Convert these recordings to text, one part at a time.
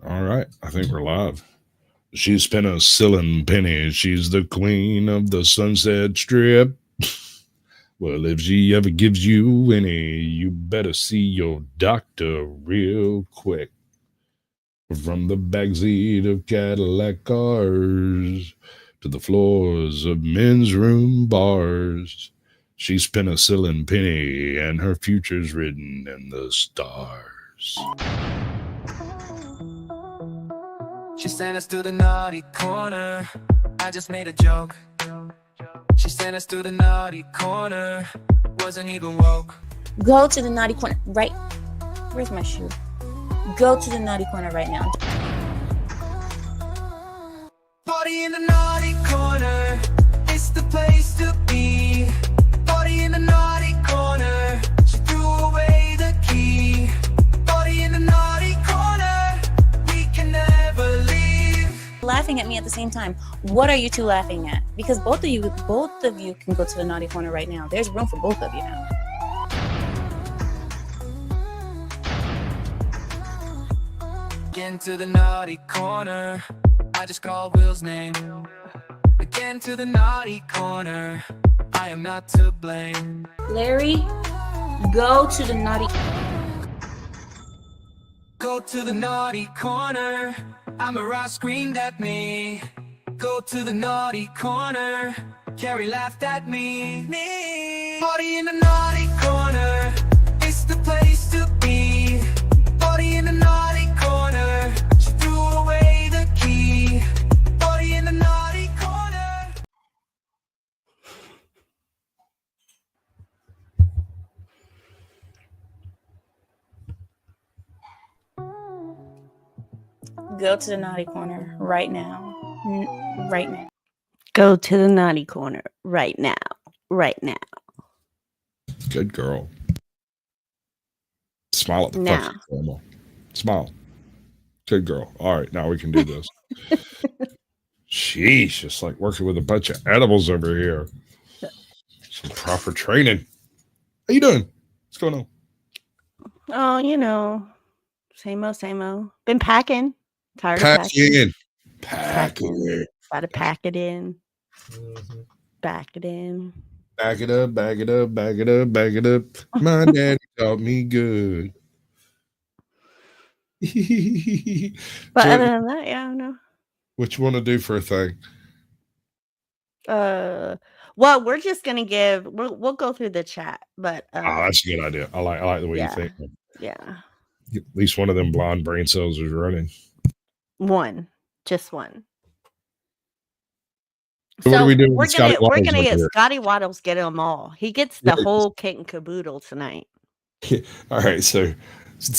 All right, I think we're live. She's penicillin penny. She's the queen of the Sunset Strip. Well, if she ever gives you any, you better see your doctor real quick. From the backseat of Cadillac cars to the floors of men's room bars, she's penicillin penny, and her future's written in the stars. She sent us to the naughty corner. I just made a joke. She sent us to the naughty corner. Wasn't even woke. Go to the naughty corner right. Where's my shoe? Go to the naughty corner right now. Party in the naughty corner. It's the place to be. Party in the naughty corner. She threw away the key. Party in the naughty corner. We can never leave. Laughing at me at the same time. What are you two laughing at? Because both of you can go to the naughty corner right now. There's room for both of you now. Again to the naughty corner. I just called Will's name. Again to the naughty corner. I am not to blame. Larry, go to the naughty. Go to the naughty corner. I'm a rock screamed at me. Go to the naughty corner. Carrie laughed at me. Party in the naughty corner. It's the place to be. Party in the naughty corner. She threw away the key. Party in the naughty corner. Go to the naughty corner right now. Right now. Go to the naughty corner right now. Right now. Good girl. Smile at the Now. fucking camera. Smile. Good girl. All right, now we can do this. Sheesh, it's like working with a bunch of animals over here. Some proper training. How you doing? What's going on? Oh, you know, same old. Been packing. Tired of packing. Packing. Gotta pack it in. Back it in. Back it up, back it up, back it up, back it up. My daddy taught me good. But So, other than that, yeah, I don't know. what you want to do for a thing? Well, we're just gonna we'll go through the chat, but Oh, that's a good idea. I like the way yeah. you think. Yeah. At least one of them blonde brain cells is running. Just one. So what are we doing We're with Scotty gonna Waddles get over here? Scotty Waddles get them all. He gets the Yeah. whole kit and caboodle tonight. All right, so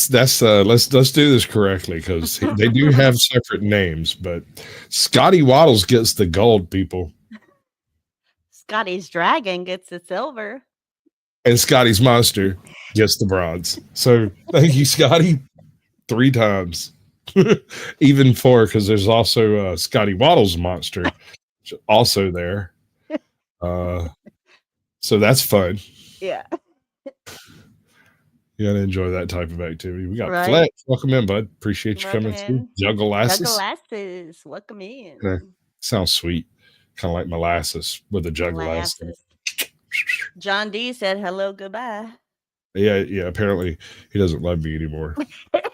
that's let's do this correctly because they do have separate names, but Scotty Waddles gets the gold, people, Scotty's dragon gets the silver. and Scotty's monster gets the bronze. So thank you, Scotty, 3 times, even 4 because there's also Scotty Waddles monster also there. So that's fun. Yeah. You gotta enjoy that type of activity. We got Right. Flex. Welcome in, bud. Appreciate you Welcome coming through. in. Juggalasses. Juggalasses. Welcome in. Okay. Sounds sweet. Kind of like molasses with a juggalass. Molasses. John D said hello, goodbye. Yeah. Apparently he doesn't love me anymore.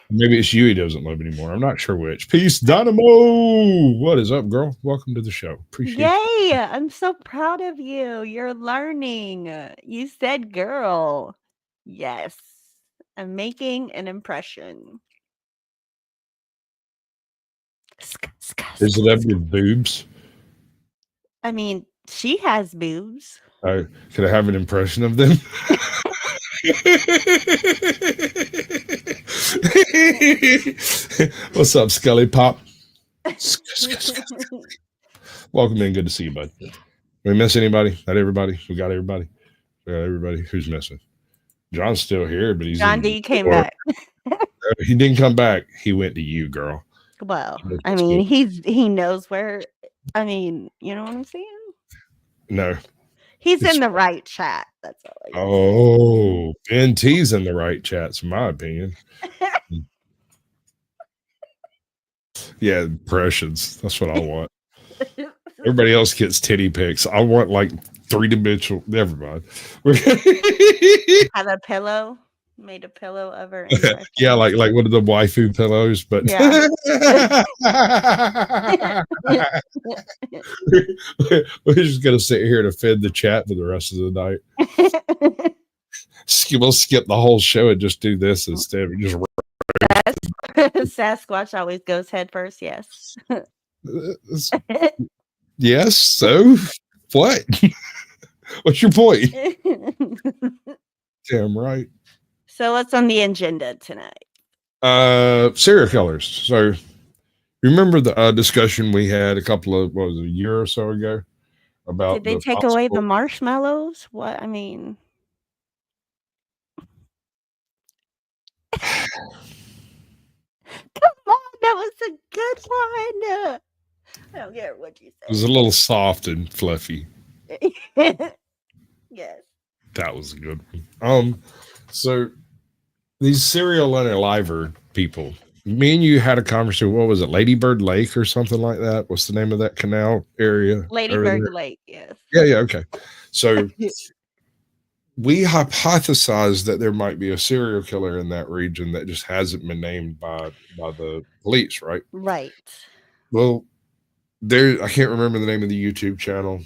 Maybe it's you he doesn't love anymore. I'm not sure which. Peace, Dynamo. What is up, girl? Welcome to the show. Appreciate it. Yay! I'm so proud of you. You're learning. You said girl. Yes. I'm making an impression. Is it up your boobs? I mean, she has boobs. Could I have an impression of them? What's up, Scully Pop? Welcome in. Good to see you, bud. Did we miss anybody? Not everybody. We got everybody. We got everybody. Who's missing? John's still here, but he's John D came back. He didn't come back. He went to you, girl. Well, I mean, he knows where. I mean, you know what I'm saying? No. He's in the right chat. That's all. Oh, Ben T's in the right chats, in my opinion. Yeah, impressions. That's what I want. Everybody else gets titty pics. I want like three-dimensional. Never mind. Have a pillow. Made a pillow of her impression. Yeah, like one of the waifu pillows, but Yeah. we're just gonna sit here and offend the chat for the rest of the night. We'll skip the whole show and just do this instead. We just Sasquatch always goes head first. Yes. yes. So what? What's your point? Damn right. So what's on the agenda tonight? Serial killers. So remember the discussion we had a year or so ago about Did they take away the marshmallows? What? I mean, come on, that was a good one. I don't care what you It was said. a little soft and fluffy. Yes. That was a good one. So these serial unaliver people, me and you had a conversation. What was it, Ladybird Lake or something like that? What's the name of that canal area? Ladybird Lake, yes. Yeah, okay. So we hypothesized that there might be a serial killer in that region that just hasn't been named by the police, right? Right. Well, I can't remember the name of the YouTube channel.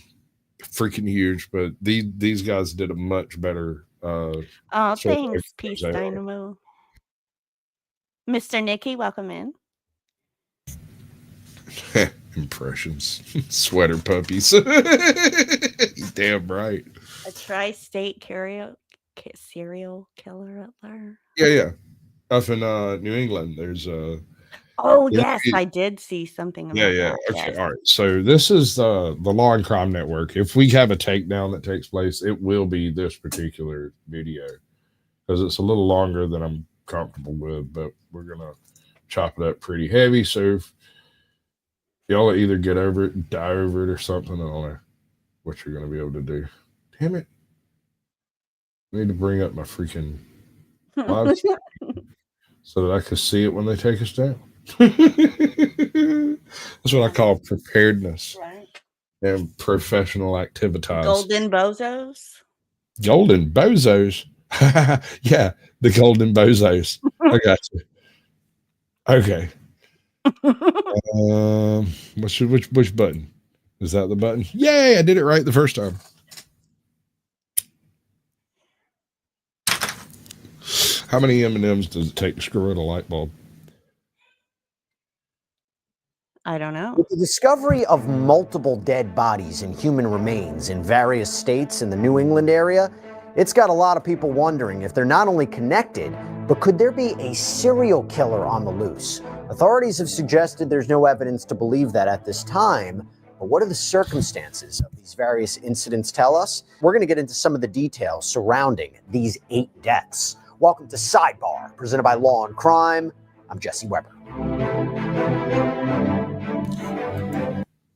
Freaking huge, but these guys did a much better Thanks, Peace Dynamo. Mr. Nicky, welcome in. Impressions. Sweater puppies. Damn right. A tri-state serial killer alert. Yeah. Up in New England, there's Oh yes, I did see something about yeah. that. Okay, yes. all right. So this is the Law&Crime network. If we have a takedown that takes place, it will be this particular video because it's a little longer than I'm comfortable with, but we're gonna chop it up pretty heavy. So if y'all either get over it and die over it or something, I don't know what you're gonna be able to do. Damn it. I need to bring up my freaking live stream so that I can see it when they take us down. That's what I call preparedness, Right. and professional activities. Golden bozos. Golden bozos. Yeah, the golden bozos. I got you. Okay. Which button? Is that the button? Yay! I did it right the first time. How many M&Ms does it take to screw in a light bulb? I don't know. With the discovery of multiple dead bodies and human remains in various states in the New England area, it's got a lot of people wondering if they're not only connected, but could there be a serial killer on the loose? Authorities have suggested there's no evidence to believe that at this time, but what do the circumstances of these various incidents tell us? We're going to get into some of the details surrounding these 8 deaths. Welcome to Sidebar, presented by Law&Crime. I'm Jesse Weber.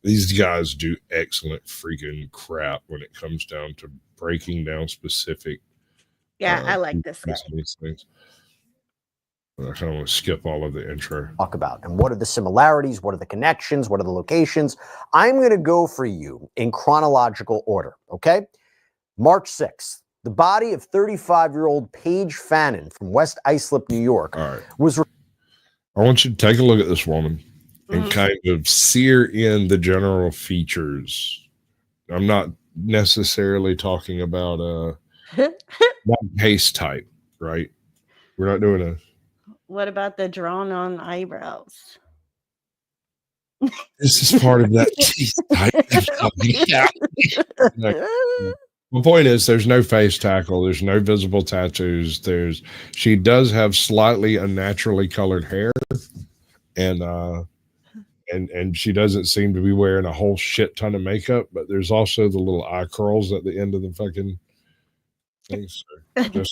These guys do excellent freaking crap when it comes down to breaking down specific. Yeah, I like this guy. These things. I kind of want to skip all of the intro. Talk about and what are the similarities, what are the connections, what are the locations. I'm going to go for you in chronological order, okay? March 6th, the body of 35-year-old Paige Fannin from West Islip, New York, All right. was. I want you to take a look at this woman and kind of sear in the general features. I'm not necessarily talking about one paste type, right? We're not doing a. What about the drawn on eyebrows? This is part of that teeth type. The point is, there's no face tackle. There's no visible tattoos. She does have slightly unnaturally colored hair, and she doesn't seem to be wearing a whole shit ton of makeup. But there's also the little eye curls at the end of the fucking things. So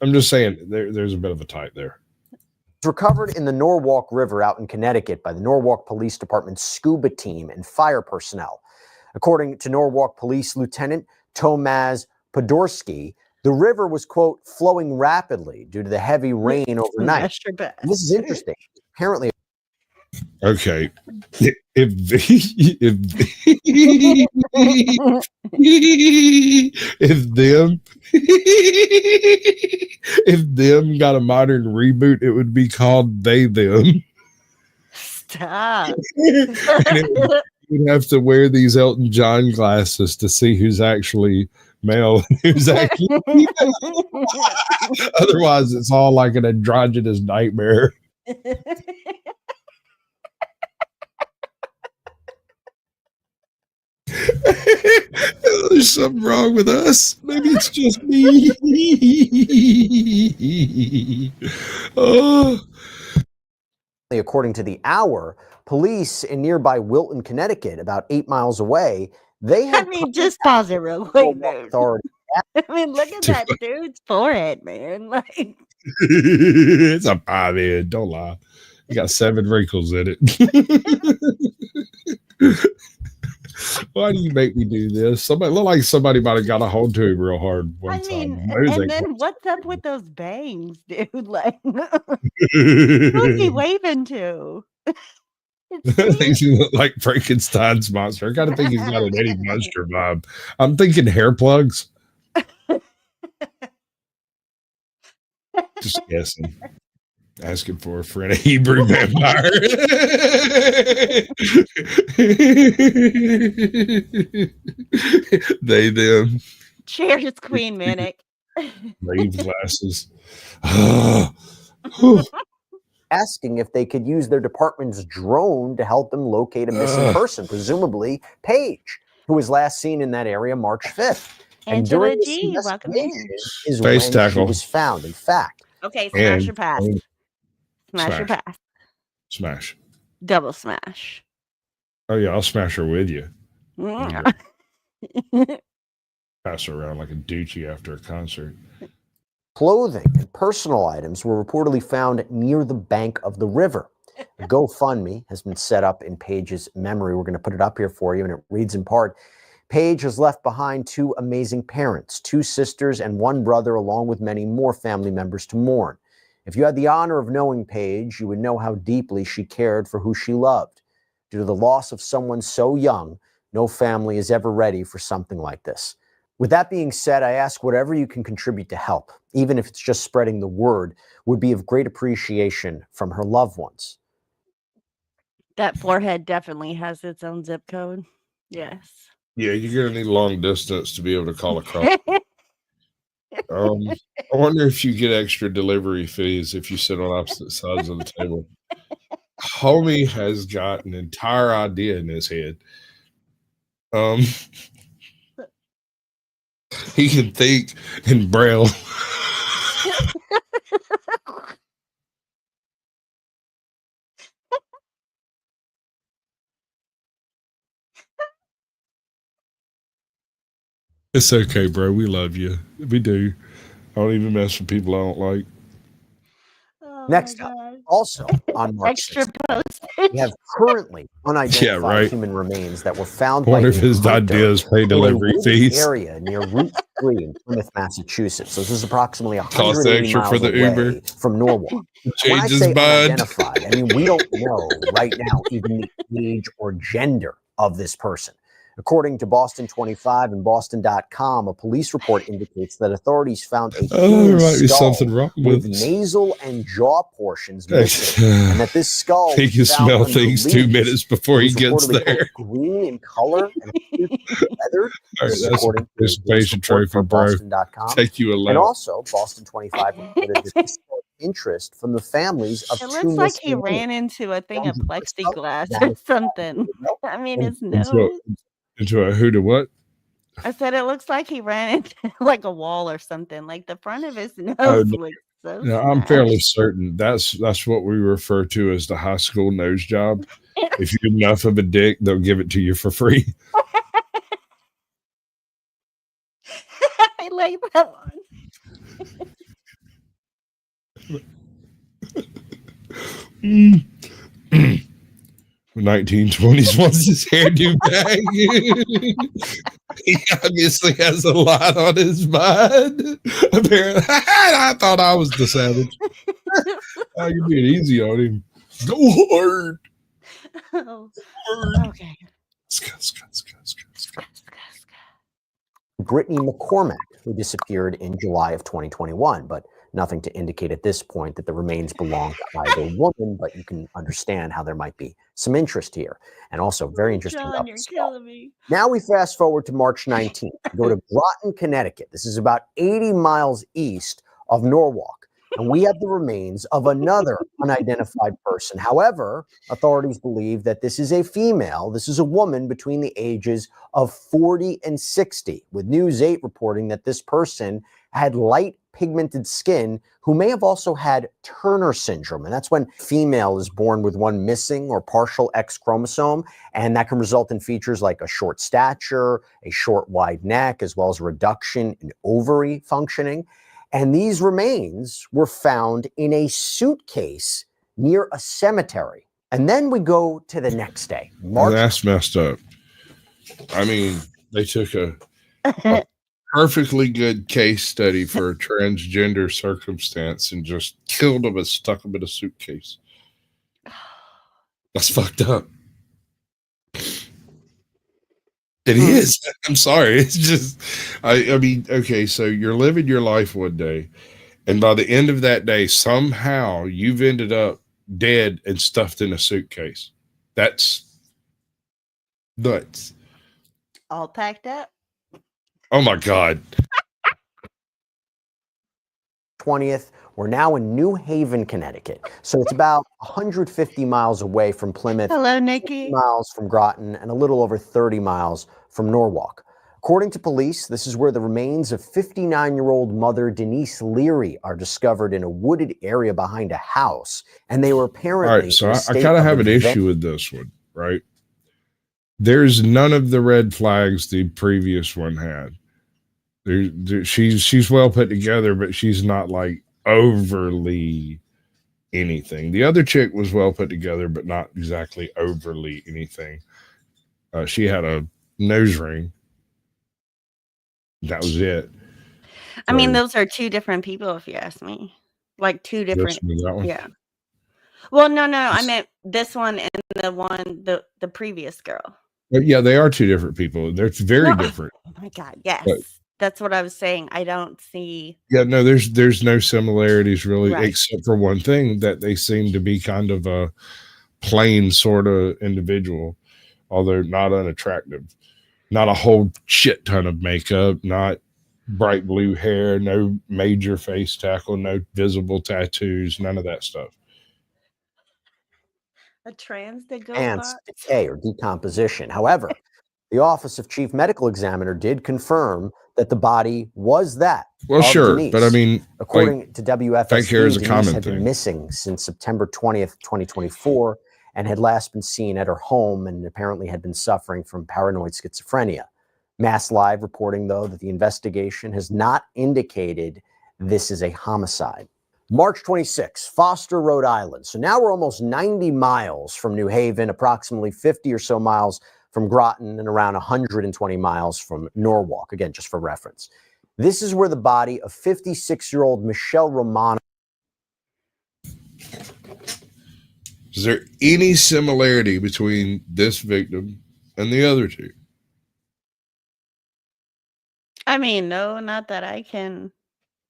I'm just saying, there's a bit of a type there. Recovered in the Norwalk River out in Connecticut by the Norwalk Police Department's scuba team and fire personnel. According to Norwalk Police Lieutenant Tomasz Podorski, the river was, quote, flowing rapidly due to the heavy rain overnight. And this is interesting. Apparently, Okay. If them if them got a modern reboot, it would be called They Them. Stop. And you'd have to wear these Elton John glasses to see who's actually male and who's actually female. Otherwise, it's all like an androgynous nightmare. There's something wrong with us. Maybe it's just me. Oh. According to the Hour, police in nearby Wilton, Connecticut, about 8 miles away, they I have mean, just pause it real quick. Dude. authority. I mean, look at that dude's forehead, man. Like, It's a pie head. Don't lie. You got 7 wrinkles in it. Why do you make me do this? Somebody look like somebody might have got a hold to him real hard one time. and then what's up with those bangs, dude? Like, who's he waving to? I think he looked like Frankenstein's monster. I gotta think he's got an Eddie Munster vibe. I'm thinking hair plugs. Just guessing. Asking for a friend, a Hebrew vampire. They, them. Cheers, Queen Manic. Rave glasses. Asking if they could use their department's drone to help them locate a missing person, presumably Paige, who was last seen in that area March 5th. And Angela during this G, welcome in. investigation is Space when tackle. she was found. In fact, Okay, smash And- your pass. Smash your Smash. pass. Smash. Double smash. Oh yeah, I'll smash her with you. Mm. Pass her around like a doochie after a concert. clothing and personal items were reportedly found near the bank of the river. A GoFundMe has been set up in Paige's memory. We're going to put it up here for you, and it reads in part, Paige has left behind 2 amazing parents, 2 sisters, and 1 brother, along with many more family members to mourn. If you had the honor of knowing Paige, you would know how deeply she cared for who she loved. Due to the loss of someone so young, no family is ever ready for something like this. With that being said, I ask whatever you can contribute to help, even if it's just spreading the word, would be of great appreciation from her loved ones. That forehead definitely has its own zip code. Yes. Yeah, you're gonna need long distance to be able to call across. I wonder if you get extra delivery fees if you sit on opposite sides of the table. Homie has got an entire idea in his head. He can think in Braille. It's okay, bro. We love you. We do. I don't even mess with people I don't like. Oh Next my up, God. also on March Extra 6th, postage. we have currently unidentified right. human remains that were found I wonder by if a his hunter idea is pay in a delivery wooded fees. area near Route 3 in Plymouth, Massachusetts. So this is approximately Cost 180 extra miles for the away Uber. from Norwalk. When I Change his say mind. unidentified, I mean we don't know right now even the age or gender of this person. According to Boston 25 and Boston.com, a police report indicates that authorities found a Oh, there human might be skull something wrong with with us. nasal and jaw portions missing, and that this skull He was can found smell under things 2 leaves. minutes before It he was gets reportedly, there. quote, green in color and appeared to be leathered. All right, This is that's a according to the police participation report trophy, from bro. Boston.com. Take you a And lap. also, Boston 25 reported that this sparked interest from the families of It 2 looks like he missing ran into a thing of men. plexiglass That or is something. I mean, his Into nose. a who to what? I said it looks like he ran into like a wall or something. Like the front of his nose Oh, looks so no, I'm fairly smashed. certain that's what we refer to as the high school nose job. If you're enough of a dick, they'll give it to you for free. I like that one. 1920s wants his hairdo back. He obviously has a lot on his mind. Apparently, I thought I was the savage. You're being easy on him. Go hard. Oh, okay. Brittany McCormack, who disappeared in July of 2021, but nothing to indicate at this point that the remains belong to either woman, but you can understand how there might be some interest here. And also very interesting John, about you're this. killing me. Now we fast forward to March 19th. We go to Groton, Connecticut. This is about 80 miles east of Norwalk. And we have the remains of another unidentified person. However, authorities believe that this is a female. This is a woman between the ages of 40 and 60, with News 8 reporting that this person had light pigmented skin who may have also had Turner syndrome. And that's when female is born with one missing or partial X chromosome. And that can result in features like a short stature, a short wide neck, as well as a reduction in ovary functioning. And these remains were found in a suitcase near a cemetery. And then we go to the next day. That's messed up. I mean, they took a perfectly good case study for a transgender circumstance and just killed him and stuck him in a suitcase. That's fucked up. It is. I'm sorry. It's just, I mean, okay, so you're living your life one day, and by the end of that day, somehow you've ended up dead and stuffed in a suitcase. That's nuts. All packed up. Oh my God. 20th. We're now in New Haven, Connecticut. So it's about 150 miles away from Plymouth. Hello, Nikki. 50 miles from Groton and a little over 30 miles from Norwalk. According to police, this is where the remains of 59-year-old mother Denise Leary are discovered in a wooded area behind a house. And they were apparently. All right, so I kind of have an issue with this one, right? There's none of the red flags the previous one had. She's well put together, but she's not like overly anything. The other chick was well put together, but not exactly overly anything. She had a nose ring. That was it. I mean, those are two different people, if you ask me. Like two different. Yeah. Well, no. I meant this one and the previous girl. But yeah, they are two different people. They're very different. Oh my God. Yes. But that's what I was saying. I don't see. Yeah, no, there's no similarities really, except for one thing, that they seem to be kind of a plain sort of individual, although not unattractive. Not a whole shit ton of makeup, not bright blue hair, no major face tackle, no visible tattoos, none of that stuff. A trans that goes and by? decay or decomposition. However, the Office of Chief Medical Examiner did confirm that the body was that. Well, sure, Denise. but I mean, according to WFSB, Denise had thing. been missing since September 20th, 2024, and had last been seen at her home and apparently had been suffering from paranoid schizophrenia. Mass Live reporting, though, that the investigation has not indicated this is a homicide. March 26, Foster, Rhode Island. So now we're almost 90 miles from New Haven, approximately 50 or so miles from Groton, and around 120 miles from Norwalk. Again, just for reference. This is where the body of 56-year-old Michelle Romano. Is there any similarity between this victim and the other two? I mean, no, not that I can.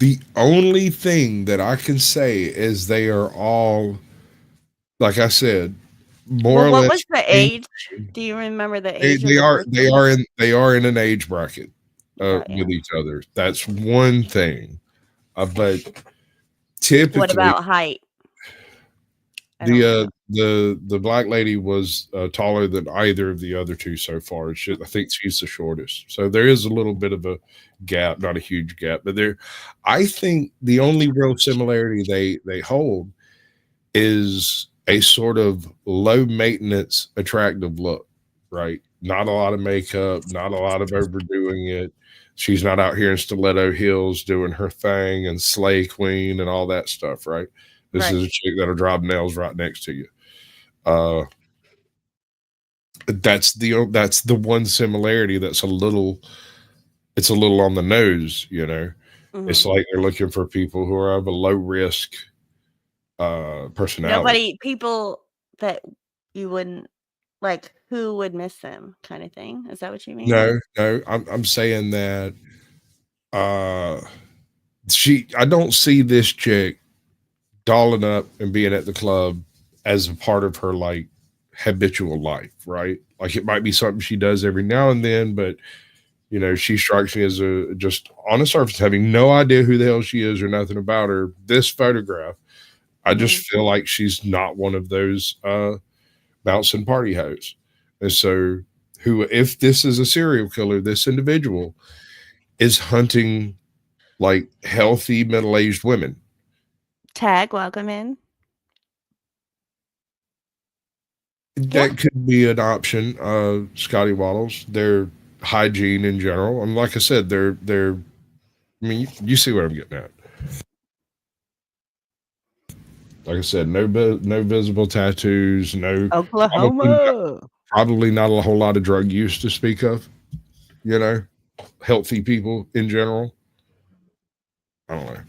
The only thing that I can say is they are all, like I said, more or less. What was the age? Do you remember the age? They are in an age bracket with each other. That's one thing. But typically, what about height? The black lady was taller than either of the other two so far. I think she's the shortest. So there is a little bit of a gap, not a huge gap, but I think the only real similarity they hold is a sort of low maintenance, attractive look, right? Not a lot of makeup, not a lot of overdoing it. She's not out here in stiletto heels doing her thing and slay queen and all that stuff, right? This is a chick that'll drop nails right next to you. That's the one similarity that's a little on the nose, you know. Mm-hmm. It's like they're looking for people who are of a low risk personality. People that you wouldn't, like, who would miss them kind of thing? Is that what you mean? No, I'm saying that I don't see this chick dolling up and being at the club as a part of her like habitual life, right? Like it might be something she does every now and then, but you know, she strikes me as just on the surface, having no idea who the hell she is or nothing about her. This photograph, I just feel like she's not one of those bouncing party hoes. And so if this is a serial killer, this individual is hunting like healthy middle-aged women. Tag, welcome in. That could be an option. Scotty Waddles, their hygiene in general. And like I said, they're I mean, you see what I'm getting at. Like I said, no visible tattoos, no Oklahoma. Probably not a whole lot of drug use to speak of. You know, healthy people in general. I don't know.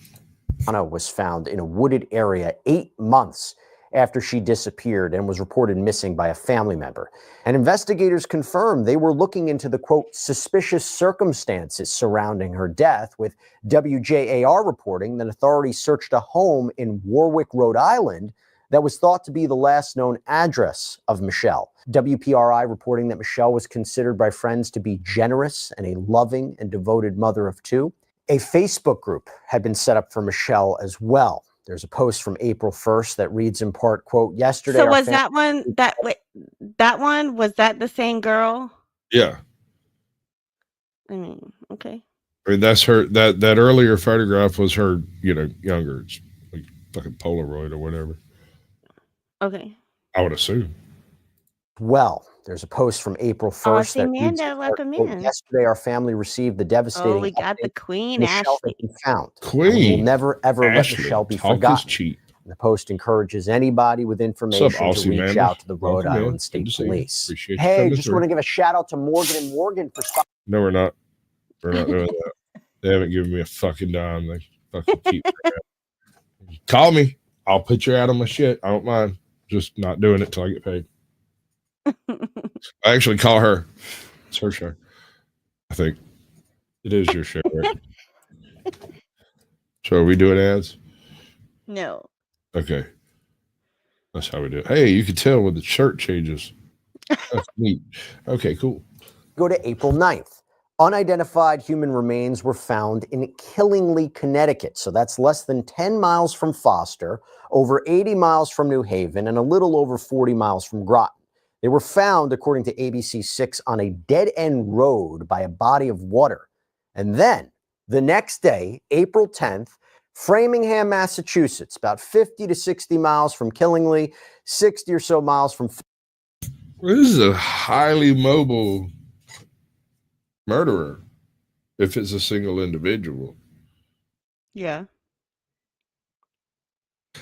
Anna was found in a wooded area 8 months after she disappeared and was reported missing by a family member. And investigators confirmed they were looking into the, quote, suspicious circumstances surrounding her death, with WJAR reporting that authorities searched a home in Warwick, Rhode Island that was thought to be the last known address of Michelle. WPRI reporting that Michelle was considered by friends to be generous and a loving and devoted mother of two. A Facebook group had been set up for Michelle as well. There's a post from April 1st that reads in part, quote, yesterday. So was that one, was that the same girl? Yeah. I mean, okay. I mean, that's her, that earlier photograph was her, you know, younger. It's like fucking Polaroid or whatever. Okay. I would assume. Well, there's a post from April 1st. that reads, welcome in. Yesterday, our family received the devastating we got the Queen, Michelle Ashley. has been found. Queen. We will never, ever Ashley, let Michelle be talk forgotten. Is cheap. And the post encourages anybody with information to reach out to the Rhode Island State Police. Hey, just want to give a shout out to Morgan & Morgan for stopping. No, we're not. We're not doing that. They haven't given me a fucking dime. They fucking keep Call me. I'll put you out on my shit. I don't mind. Just not doing it till I get paid. I actually call her. It's her show. I think it is your show, right? So are we doing ads? No. Okay. That's how we do it. Hey, you can tell when the shirt changes. That's neat. Okay, cool. Go to April 9th. Unidentified human remains were found in Killingly, Connecticut. So that's less than 10 miles from Foster, over 80 miles from New Haven, and a little over 40 miles from Groton. They were found, according to ABC6, on a dead-end road by a body of water. And then, the next day, April 10th, Framingham, Massachusetts, about 50 to 60 miles from Killingly, 60 or so miles from... This is a highly mobile murderer, if it's a single individual. Yeah.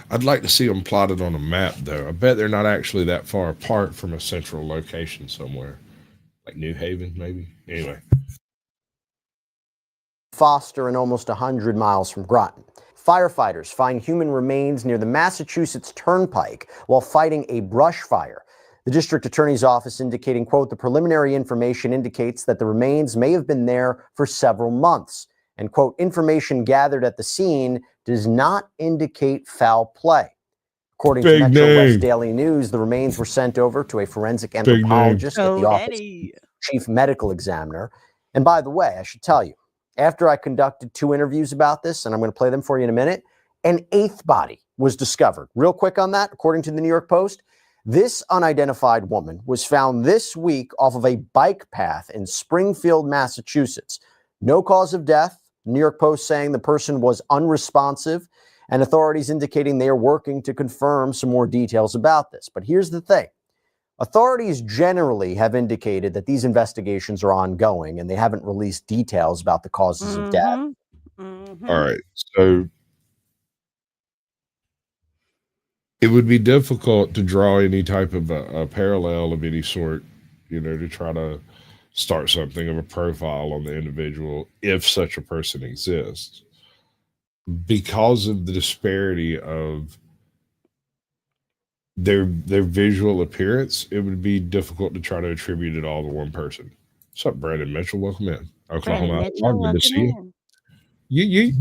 I'd like to see them plotted on a map, though. I bet they're not actually that far apart from a central location somewhere, like New Haven, maybe. Anyway. Foster and almost 100 miles from Groton. Firefighters find human remains near the Massachusetts Turnpike while fighting a brush fire. The district attorney's office indicating, quote, the preliminary information indicates that the remains may have been there for several months. And, quote, information gathered at the scene does not indicate foul play. According to Metro West Daily News, the remains were sent over to a forensic anthropologist at the office chief medical examiner. And by the way, I should tell you, after I conducted 2 interviews about this, and I'm going to play them for you in a minute, an 8th body was discovered. Real quick on that, according to the New York Post, this unidentified woman was found this week off of a bike path in Springfield, Massachusetts. No cause of death. New York Post saying the person was unresponsive, and authorities indicating they are working to confirm some more details about this. But here's the thing. Authorities generally have indicated that these investigations are ongoing and they haven't released details about the causes of death. All right. So it would be difficult to draw any type of a parallel of any sort, you know, to try to start something of a profile on the individual if such a person exists, because of the disparity of their visual appearance, it would be difficult to try to attribute it all to one person. What's up, Brandon Mitchell? Welcome in. Oklahoma. Mitchell, Good to see you.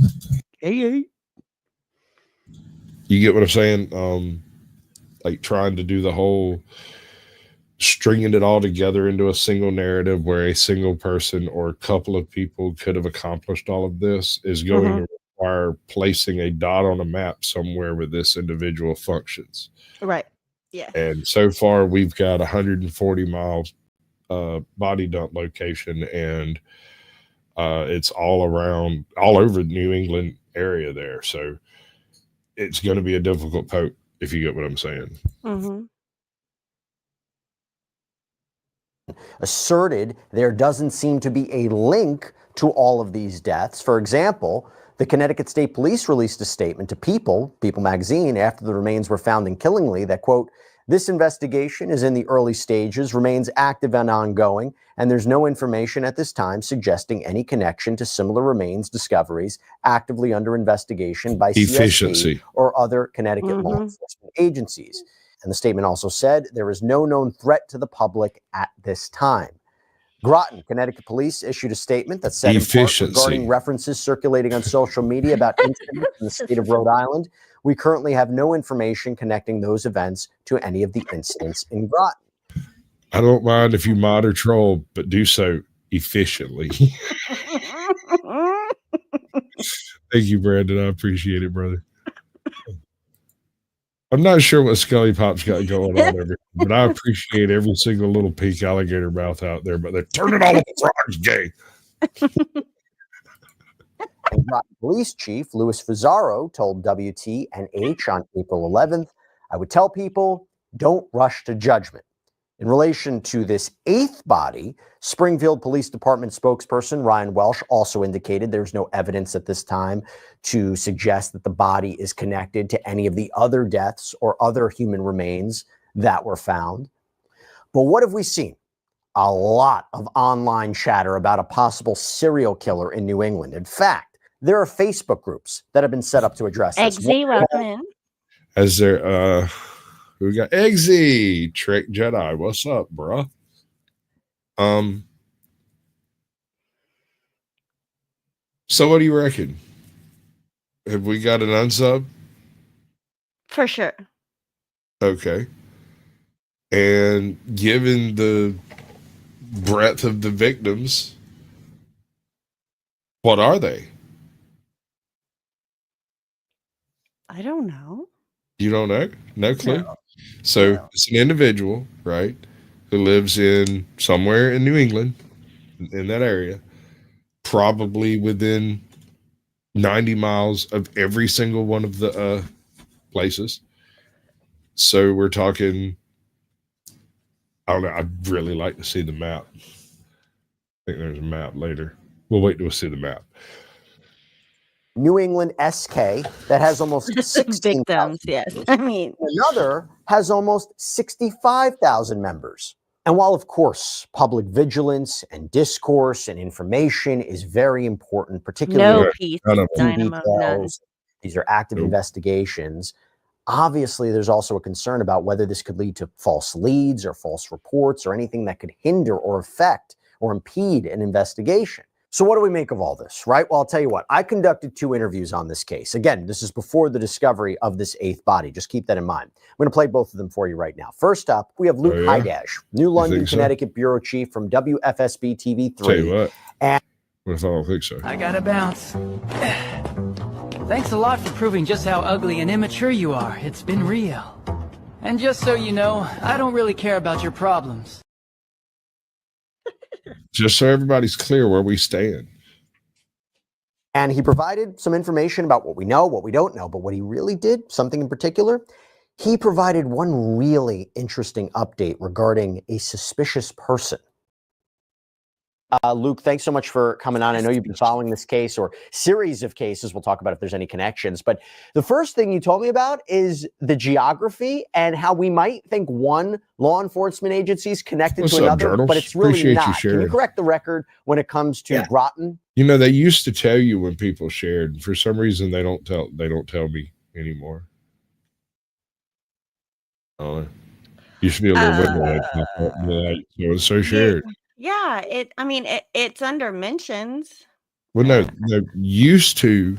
in. You get what I'm saying? Like trying to do the whole stringing it all together into a single narrative where a single person or a couple of people could have accomplished all of this is going to require placing a dot on a map somewhere where this individual functions. Right. Yeah. And so far we've got 140 miles body dump location, and it's all over the New England area there. So it's going to be a difficult poke, if you get what I'm saying. Asserted there doesn't seem to be a link to all of these deaths. For example, the Connecticut State Police released a statement to People magazine, after the remains were found in Killingly that, quote, "This investigation is in the early stages, remains active and ongoing, and there's no information at this time suggesting any connection to similar remains discoveries actively under investigation by CSP or other Connecticut law enforcement agencies." And the statement also said there is no known threat to the public at this time. Groton, Connecticut Police issued a statement that said, in part, regarding references circulating on social media about incidents in the state of Rhode Island, we currently have no information connecting those events to any of the incidents in Groton. I don't mind if you mod or troll, but do so efficiently. Thank you, Brandon. I appreciate it, brother. I'm not sure what Scully Pop's got going on, but I appreciate every single little pink alligator mouth out there. But they're turning all the frogs gay. Police Chief Louis Fazaro told WTNH on April 11th, "I would tell people, don't rush to judgment." In relation to this eighth body, Springfield Police Department spokesperson Ryan Welsh also indicated there's no evidence at this time to suggest that the body is connected to any of the other deaths or other human remains that were found. But what have we seen? A lot of online chatter about a possible serial killer in New England. In fact, there are Facebook groups that have been set up to address this. Eggsy, welcome in. As there, we got Eggsy, Trick Jedi. What's up, bruh? So what do you reckon? Have we got an unsub? For sure. Okay. And given the breadth of the victims, what are they? I don't know. You don't know? No clue? So it's an individual, right, who lives in somewhere in New England, in that area, probably within 90 miles of every single one of the places. So we're talking, I don't know, I'd really like to see the map. I think there's a map later. We'll wait till we see the map. New England SK that has almost 16 victims. Yes. I mean, another has almost 65,000 members. And while, of course, public vigilance and discourse and information is very important, particularly details, these are active investigations. Obviously, there's also a concern about whether this could lead to false leads or false reports or anything that could hinder or affect or impede an investigation. So what do we make of all this, right? Well, I'll tell you what, I conducted 2 interviews on this case. Again, this is before the discovery of this 8th body. Just keep that in mind. I'm going to play both of them for you right now. First up, we have Luke Hajdasz, New London, Connecticut Bureau Chief from WFSB-TV 3. Tell you what, I don't think so. I gotta bounce. Thanks a lot for proving just how ugly and immature you are. It's been real. And just so you know, I don't really care about your problems. Just so everybody's clear where we stand. And he provided some information about what we know, what we don't know. But what he really did, something in particular, he provided one really interesting update regarding a suspicious person. Luke, thanks so much for coming on. I know you've been following this case or series of cases. We'll talk about if there's any connections. But the first thing you told me about is the geography and how we might think one law enforcement agency is connected to another, but it's really not. Can you correct the record when it comes to Groton? You know, they used to tell you when people shared. For some reason, they don't tell me anymore. Oh, you should be a little window light pop up, so shared. Yeah, it's under mentions. Well, no, used to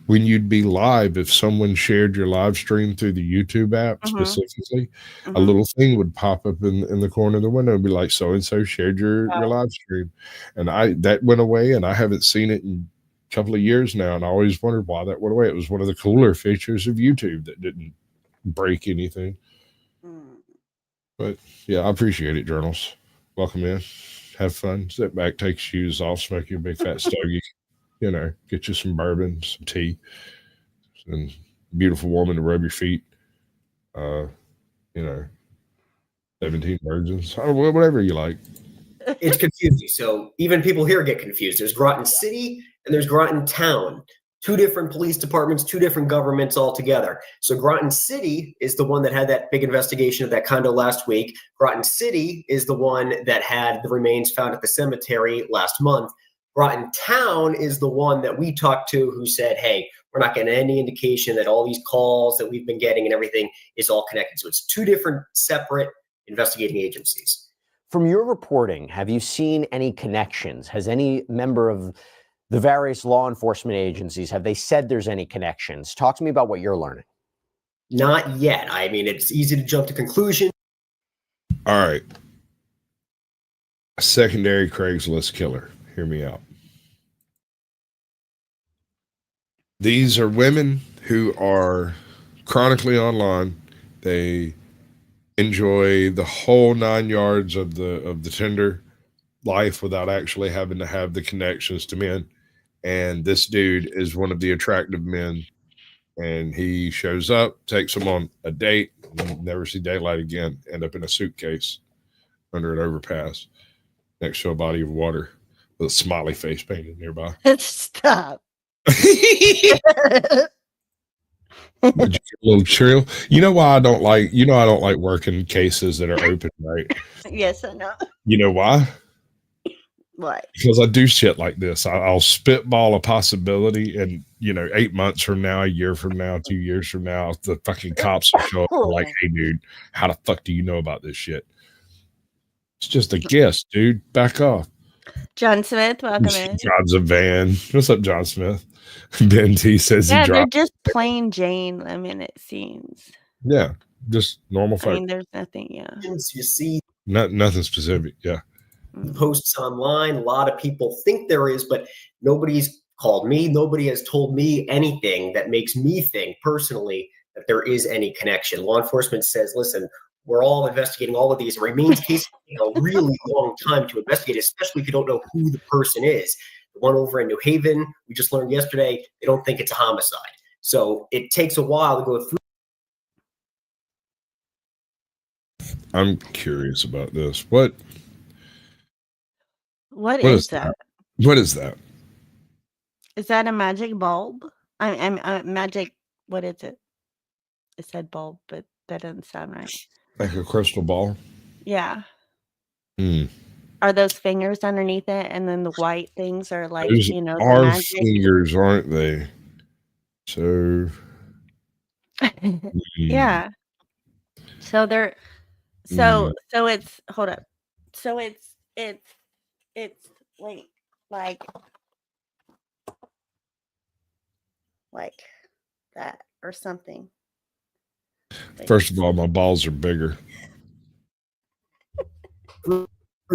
when you'd be live, if someone shared your live stream through the YouTube app specifically, a little thing would pop up in the corner of the window and be like, so and so shared your live stream. And that went away, and I haven't seen it in a couple of years now, and I always wondered why that went away. It was one of the cooler features of YouTube that didn't break anything. But yeah, I appreciate it, journals. Welcome in. Have fun. Sit back, take shoes off, smoke you a big fat stogie. Get you some bourbon, some tea, and beautiful woman to rub your feet. 17 virgins, whatever you like. It's confusing. So even people here get confused. There's Groton City and there's Groton Town. 2 different police departments, 2 different governments altogether. So Groton City is the one that had that big investigation of that condo last week. Groton City is the one that had the remains found at the cemetery last month. Groton Town is the one that we talked to who said, hey, we're not getting any indication that all these calls that we've been getting and everything is all connected. So it's 2 different separate investigating agencies. From your reporting, have you seen any connections? Has any member of the various law enforcement agencies, have they said there's any connections? Talk to me about what you're learning. Not yet. I mean, it's easy to jump to conclusions. All right. A secondary Craigslist killer. Hear me out. These are women who are chronically online. They enjoy the whole 9 yards of the Tinder life without actually having to have the connections to men. And this dude is one of the attractive men, and he shows up, takes them on a date, and never see daylight again, end up in a suitcase under an overpass next to a body of water with a smiley face painted nearby. Stop. Would you get a little chill? You know why I don't like working cases that are open, right? Yes, I know. You know why? What? Because I do shit like this. I'll spitball a possibility, and 8 months from now, a year from now, 2 years from now, the fucking cops will show up and like, hey, dude, how the fuck do you know about this shit? It's just a guess, dude. Back off. John Smith, welcome in. John's a van. What's up, John Smith? Ben T says he they're dropped. just plain Jane Lemon, it seems. Yeah, just normal folk. I mean, there's nothing, You see nothing specific, yeah. Posts online. A lot of people think there is, but nobody's called me. Nobody has told me anything that makes me think personally that there is any connection. Law enforcement says, listen, we're all investigating all of these. It remains cases a really long time to investigate, especially if you don't know who the person is. The one over in New Haven, we just learned yesterday, they don't think it's a homicide. So it takes a while to go through. I'm curious about this. What is that? What is that? Is that a magic bulb? I'm magic. What is it? It said bulb, but that doesn't sound right. Like a crystal ball? Yeah. Hmm. Are those fingers underneath it, and then the white things are like Those the are magic? fingers, aren't they? So yeah. So they're so it's hold up. So it's wait, like that or something. First of all, my balls are bigger. Through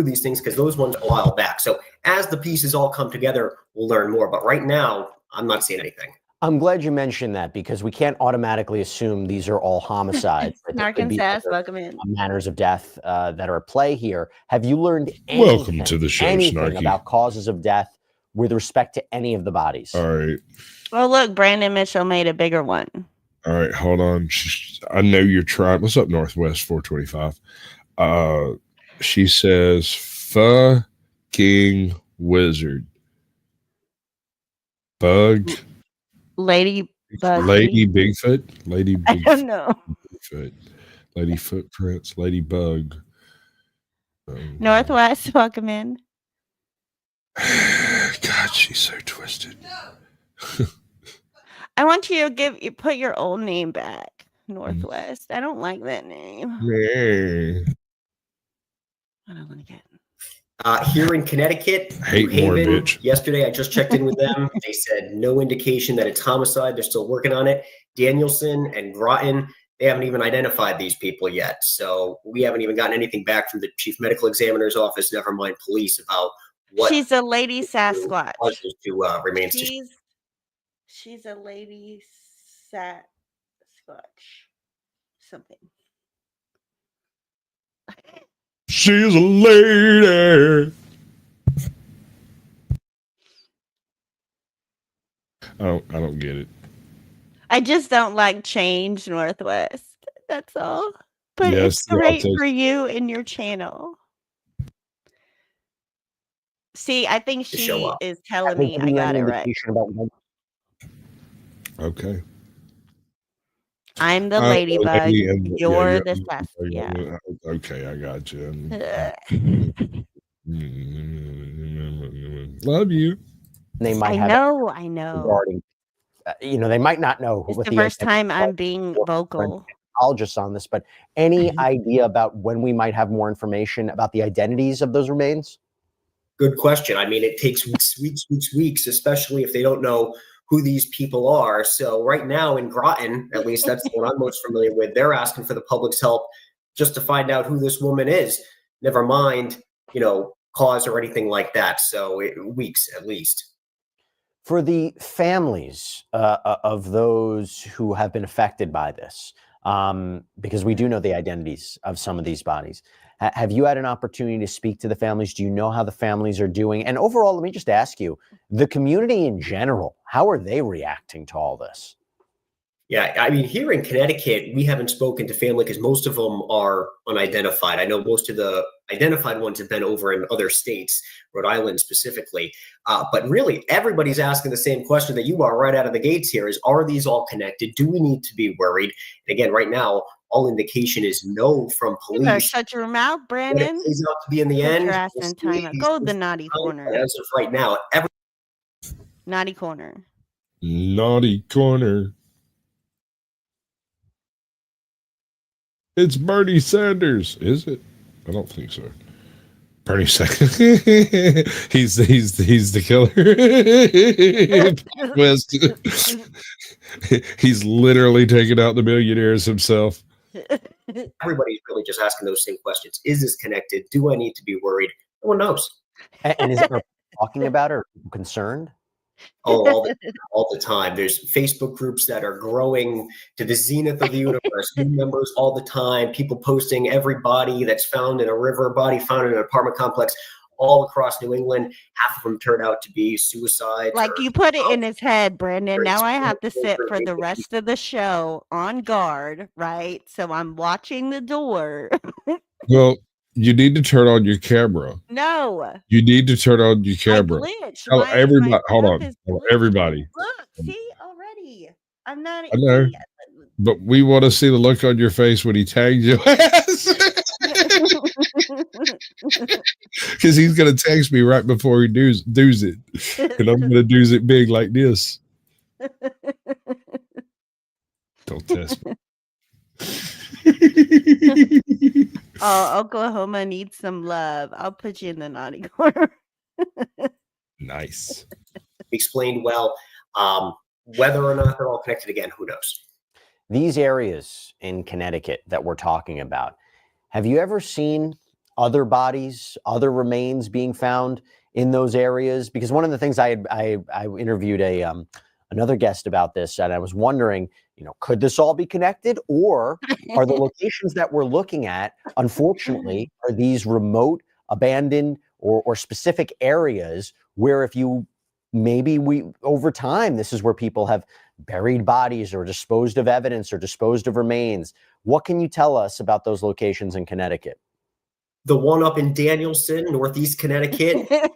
these things because those ones a while back. So as the pieces all come together, we'll learn more. But right now, I'm not seeing anything. I'm glad you mentioned that because we can't automatically assume these are all homicides. Arkansas, welcome in. Manners of death that are at play here. Have you learned Welcome to the show, anything Snarky. About causes of death with respect to any of the bodies? All right. Well, look, Brandon Mitchell made a bigger one. All right, hold on. I know you're trying. What's up, Northwest 425? She says, fucking wizard. Bug. Lady Bug. Lady Bigfoot. Lady Bigfoot. I don't know. Bigfoot. Lady Footprints. Lady Bug. Northwest, welcome in. God, she's so twisted. I want you to put your old name back. Northwest. I don't like that name. Yeah. I don't like it. Here in Connecticut, Hate New more, Haven, bitch. yesterday I just checked in with them. They said no indication that it's homicide. They're still working on it. Danielson and Groton, they haven't even identified these people yet. So we haven't even gotten anything back from the chief medical examiner's office, never mind police, about what She's a lady Sasquatch. Remains She's a lady Sasquatch. Something. She's a lady. I don't get it. I just don't like change, Northwest. That's all. But Yes, it's great for you and your channel. See, I think she is telling me I got it right. Okay. I'm the ladybug. You're the sass. Yeah. Okay, I got you. Love you. They might I know. Regarding, they might not know. It's the first time I'm being vocal. Apologists on this, but any idea about when we might have more information about the identities of those remains? Good question. I mean, it takes weeks, especially if they don't know who these people are. So right now in Groton, at least that's the one I'm most familiar with, they're asking for the public's help just to find out who this woman is. Never mind, cause or anything like that. So weeks at least. For the families of those who have been affected by this, because we do know the identities of some of these bodies, have you had an opportunity to speak to the families? Do you know how the families are doing? And overall, let me just ask you, the community in general, how are they reacting to all this? Yeah, I mean, here in Connecticut, we haven't spoken to family because most of them are unidentified. I know most of the identified ones have been over in other states, Rhode Island specifically. But really, everybody's asking the same question that you are right out of the gates here is, are these all connected? Do we need to be worried? And again, right now, all indication is no from police. You better shut your mouth, Brandon. It plays out to be in the end. Your ass in time. Go to the naughty corner. As of right now, naughty corner. Naughty corner. It's Bernie Sanders, is it? I don't think so. Bernie Sanders. he's the killer. He's literally taking out the millionaires himself. Everybody's really just asking those same questions. Is this connected? Do I need to be worried? No one knows. And is it talking about it or concerned? Oh, all the time. There's Facebook groups that are growing to the zenith of the universe. New members all the time. People posting every body that's found in a river, body found in an apartment complex, all across New England. Half of them turn out to be suicides. Like you put it in his head, Brandon. Now I have to sit for the rest of the show on guard, right? So I'm watching the door. Well, you need to turn on your camera. No. You need to turn on your camera. Tell everybody. Hold on. Everybody. Look, see already. I'm not. I know. But we want to see the look on your face when he tags your ass. Because he's going to text me right before he does it. And I'm going to do it big like this. Don't test me. Oh, Oklahoma needs some love. I'll put you in the naughty corner. Nice. Explained well. Whether or not they're all connected again, who knows? These areas in Connecticut that we're talking about, have you ever seen other bodies, other remains being found in those areas? Because one of the things I interviewed another guest about this, and I was wondering, could this all be connected, or are the locations that we're looking at, unfortunately, are these remote, abandoned, or specific areas where over time, this is where people have buried bodies or disposed of evidence or disposed of remains. What can you tell us about those locations in Connecticut? The one up in Danielson, Northeast Connecticut, a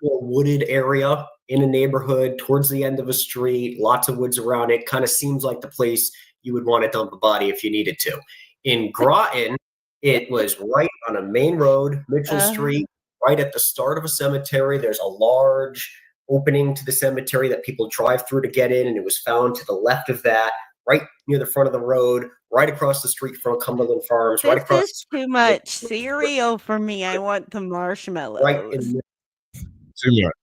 wooded area in a neighborhood towards the end of a street, lots of woods around it. Kind of seems like the place you would want to dump a body if you needed to. In Groton, it was right on a main road, Mitchell Street, right at the start of a cemetery. There's a large opening to the cemetery that people drive through to get in, and it was found to the left of that, right near the front of the road, right across the street from Cumberland Farms, right This across is too much cereal for me. I want the marshmallows. right in the Too much.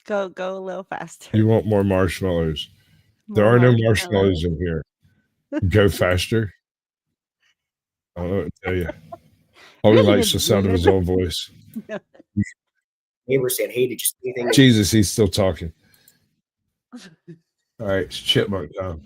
Go a little faster. You want more marshmallows? There More are no marshmallows in here. Go faster. I don't know what to tell you. All he likes the sound of his own voice. neighbor saying, "Hey, did you see anything?" Jesus, he's still talking. All right, it's chipmunk time.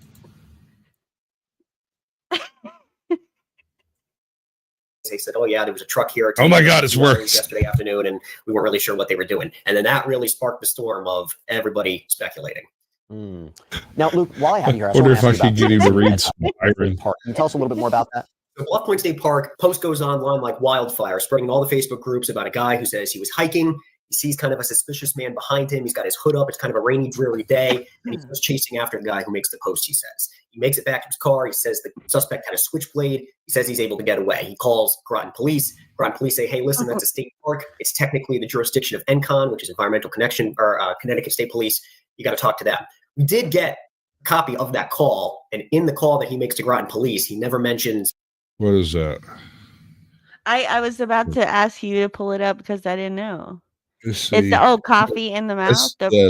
They said, "Oh yeah, there was a truck here." Oh my God, it's worse. Yesterday afternoon, and we weren't really sure what they were doing. And then that really sparked the storm of everybody speculating. Now, Luke, while I have you here, I wonder if I could get him to read some Byron. Can you tell us a little bit more about that? The Bluff Point State Park post goes online like wildfire, spreading all the Facebook groups about a guy who says he was hiking. He sees kind of a suspicious man behind him. He's got his hood up. It's kind of a rainy, dreary day. And he's just chasing after the guy who makes the post, he says. He makes it back to his car. He says the suspect had a switchblade. He says he's able to get away. He calls Groton Police. Groton Police say, "Hey, listen, that's a state park. It's technically the jurisdiction of ENCON, which is Environmental Connection, or Connecticut State Police. You got to talk to them." We did get a copy of that call. And in the call that he makes to Groton Police, he never mentions. What is that? I was about to ask you to pull it up because I didn't know. It's the coffee in the mouth.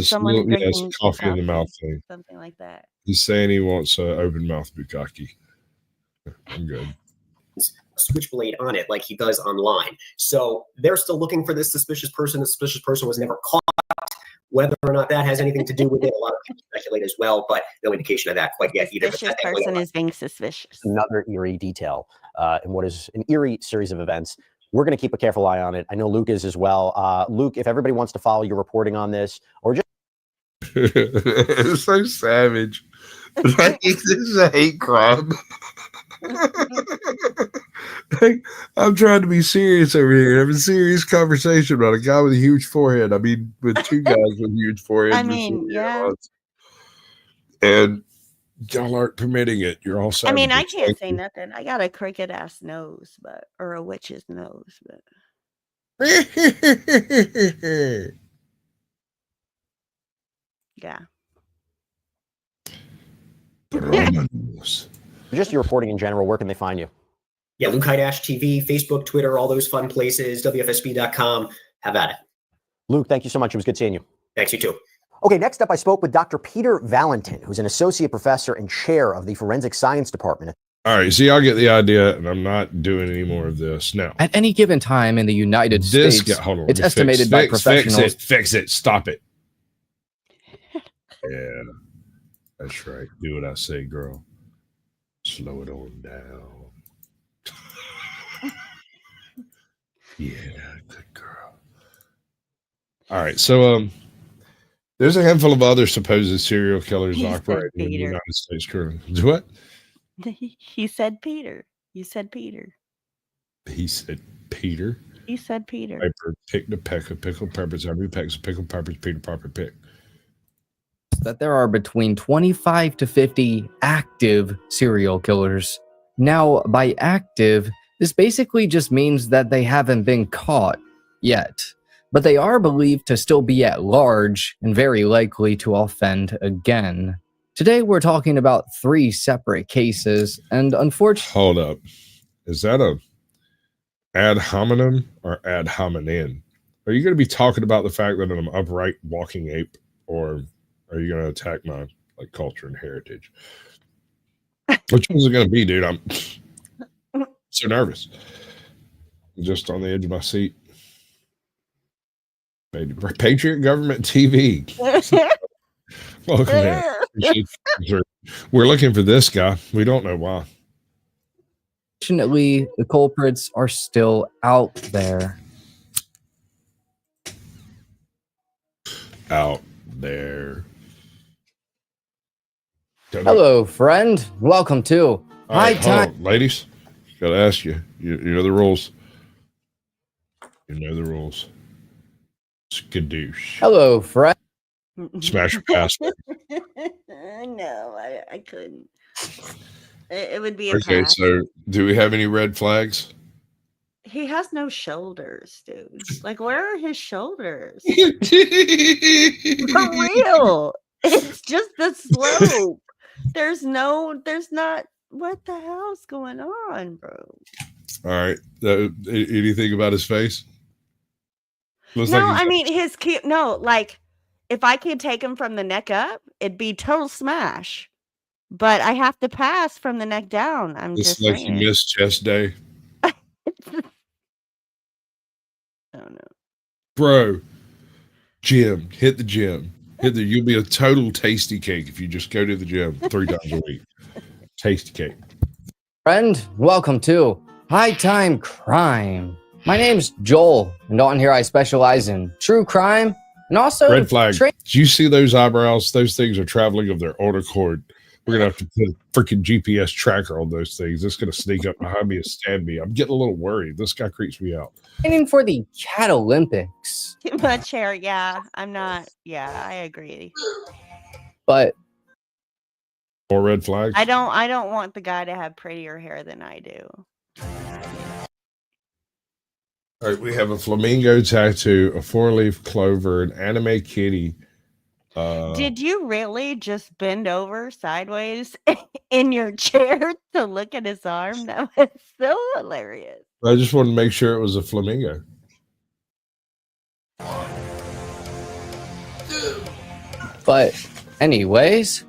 Someone drinking coffee in the mouth thing. Something like that. He's saying he wants an open mouth bukkake. I'm good. Switchblade on it like he does online. So they're still looking for this suspicious person. The suspicious person was never caught. Whether or not that has anything to do with it, a lot of people speculate as well, but no indication of that quite yet either. The suspicious person is being suspicious. Another eerie detail in what is an eerie series of events. We're going to keep a careful eye on it. I know Luke is as well. Luke, if everybody wants to follow your reporting on this, or just it's so savage. Like, this is a hate crime. I'm trying to be serious over here. Having a serious conversation about a guy with a huge forehead. I mean, with two guys with huge foreheads. I mean, yeah. And y'all aren't permitting it. You're all savages. I mean, I can't say nothing. I got a cricket ass nose, or a witch's nose, but yeah. Just your reporting in general, where can they find you? Yeah, Luke Hajdasz TV, Facebook, Twitter, all those fun places, WFSB.com. Have at it. Luke, thank you so much. It was good seeing you. Thanks, you too. Okay, next up, I spoke with Dr. Peter Valentin, who's an associate professor and chair of the Forensic Science Department. All right, see, I'll get the idea, and I'm not doing any more of this now. At any given time in the United States, it's estimated by professionals. Fix it, stop it. Yeah, that's right. Do what I say, girl. Slow it on down. Yeah, good girl. All right, so there's a handful of other supposed serial killers operating in the United States currently. What? He said Peter. You said Peter. He said Peter. He said Peter. Piper picked a peck of pickled peppers. Every peck's a pickled peppers. Peter Piper picked. That there are between 25 to 50 active serial killers. Now, by active, this basically just means that they haven't been caught yet, but they are believed to still be at large and very likely to offend again. Today, we're talking about 3 separate cases, and unfortunately— Hold up. Is that a ad hominem or ad hominem? Are you going to be talking about the fact that I'm an upright walking ape, or are you going to attack my culture and heritage? Which one's it going to be, dude? I'm so nervous. I'm just on the edge of my seat. Patriot Government TV. Welcome in. We're looking for this guy. We don't know why. Fortunately, the culprits are still out there. Out there. Hello, friend. Welcome to High Time. Ladies, gotta ask you. You know the rules. You know the rules. Skadoosh. Hello, friend. Smash your password. No, I couldn't. It would be a okay, pass. So do we have any red flags? He has no shoulders, dude. Like, where are his shoulders? For real. It's just the slope. There's not what the hell's going on, bro? All right. Anything about his face? No, I mean his cute. No, like if I could take him from the neck up, it'd be total smash. But I have to pass from the neck down. I'm It's just like saying. you missed chest day. I don't know. Bro, gym. Hit the gym. You'll be a total tasty cake if you just go to the gym 3 times a week. Tasty cake. Friend, welcome to High Time Crime. My name's Joel, and on here I specialize in true crime and also Red flag. Do you see those eyebrows? Those things are traveling of their own accord. We're gonna have to put a freaking GPS tracker on those things. It's gonna sneak up behind me and stab me. I'm getting a little worried. This guy creeps me out. Training for the Cat Olympics. Too much hair. Yeah, I'm not. Yeah, I agree. But more red flags. I don't want the guy to have prettier hair than I do. All right, we have a flamingo tattoo, a 4-leaf clover, an anime kitty. Did you really just bend over sideways in your chair to look at his arm? That was so hilarious. I just wanted to make sure it was a flamingo. But anyways,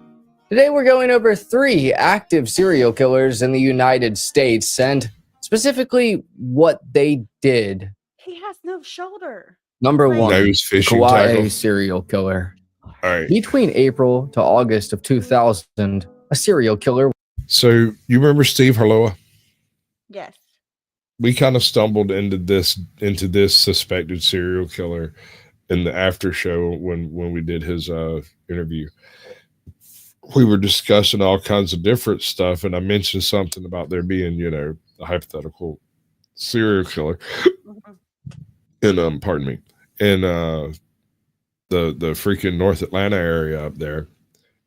today we're going over 3 active serial killers in the United States and specifically what they did. He has no shoulder. Number 1, Nose fishing Kauai tackle. serial killer. All right. Between April to August of 2000, a serial killer. So you remember Steve Harloa? Yes. We kind of stumbled into this suspected serial killer in the after show when we did his interview. We were discussing all kinds of different stuff, and I mentioned something about there being, a hypothetical serial killer. And pardon me. And the freaking North Atlanta area up there.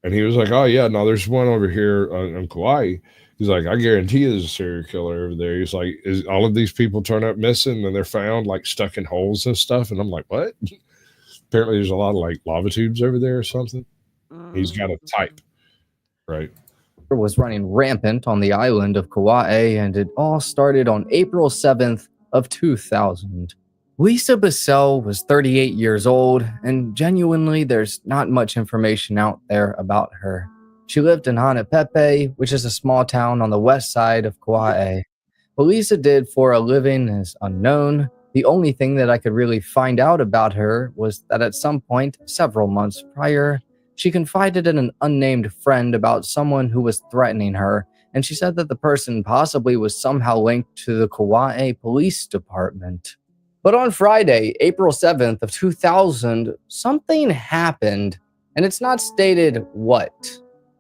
And he was like, oh yeah, no, there's one over here in Kauai. He's like, I guarantee there's a serial killer over there. He's like, is all of these people turn up missing and they're found like stuck in holes and stuff? And I'm like, what? Apparently there's a lot of like lava tubes over there or something. He's got a type, right? Was running rampant on the island of Kauai, and it all started on April 7th of 2000. Lisa Bissell was 38 years old, and genuinely there's not much information out there about her. She lived in Hanapepe, which is a small town on the west side of Kauai. What Lisa did for a living is unknown. The only thing that I could really find out about her was that at some point, several months prior, she confided in an unnamed friend about someone who was threatening her, and she said that the person possibly was somehow linked to the Kauai Police Department. But on Friday, April 7th of 2000, something happened, and it's not stated what.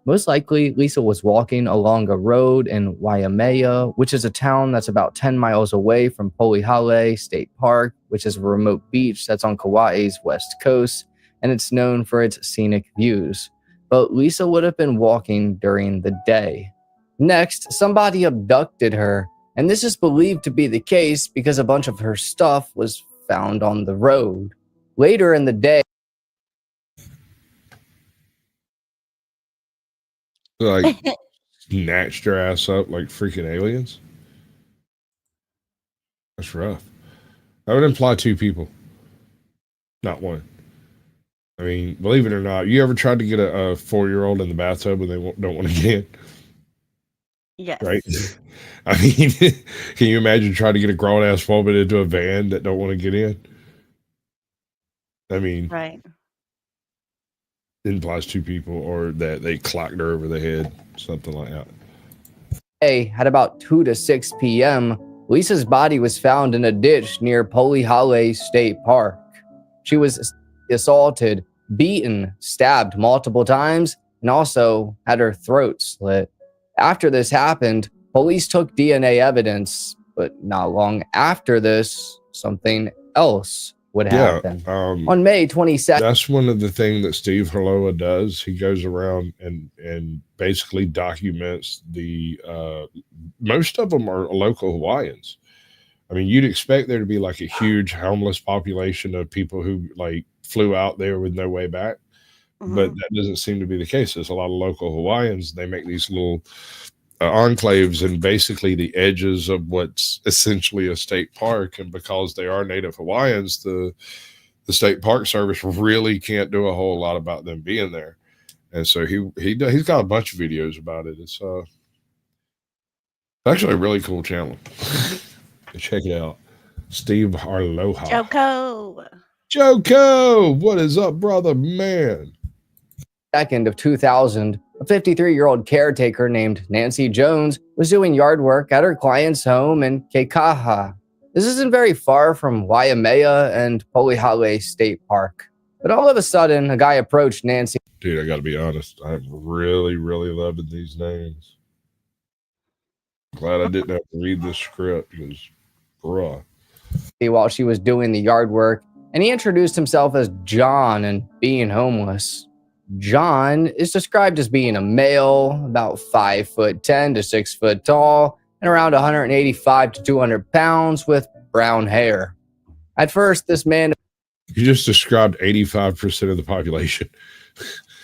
Most likely, Lisa was walking along a road in Waimea, which is a town that's about 10 miles away from Polihale State Park, which is a remote beach that's on Kauai's west coast, and it's known for its scenic views. But Lisa would have been walking during the day. Next, somebody abducted her, and this is believed to be the case because a bunch of her stuff was found on the road. Later in the day, like snatched her ass up like freaking aliens. That's rough. That would imply 2 people, not 1. I mean, believe it or not, you ever tried to get a 4-year-old in the bathtub and they don't want to get in? Yes. Right? I mean, can you imagine trying to get a grown-ass woman into a van that don't want to get in? I mean, right. It implies 2 people, or that they clocked her over the head, something like that. At about 2 to 6 p.m., Lisa's body was found in a ditch near Polihale State Park. She was assaulted, beaten, stabbed multiple times, and also had her throat slit. After this happened, police took DNA evidence, but not long after this, something else would happen. On May 22nd. That's one of the things that Steve Harloa does. He goes around and basically documents the, most of them are local Hawaiians. I mean, you'd expect there to be like a huge homeless population of people who like flew out there with no way back. But that doesn't seem to be the case. There's a lot of local Hawaiians. They make these little enclaves in basically the edges of what's essentially a state park, and because they are Native Hawaiians, the State Park Service really can't do a whole lot about them being there. And so he's got a bunch of videos about it. It's actually a really cool channel. Check it out. Steve Harloha. Joko, what is up, brother, man? 2nd of 2000, a 53-year-old caretaker named Nancy Jones was doing yard work at her client's home in Keikaha. This isn't very far from Waimea and Polihale State Park. But all of a sudden, a guy approached Nancy. Dude, I got to be honest. I'm really, really loving these names. Glad I didn't have to read this script because, bruh. While she was doing the yard work, and he introduced himself as John and being homeless. John is described as being a male, about 5'10" to 6 foot tall, and around 185 to 200 pounds with brown hair. At first, this man... You just described 85% of the population.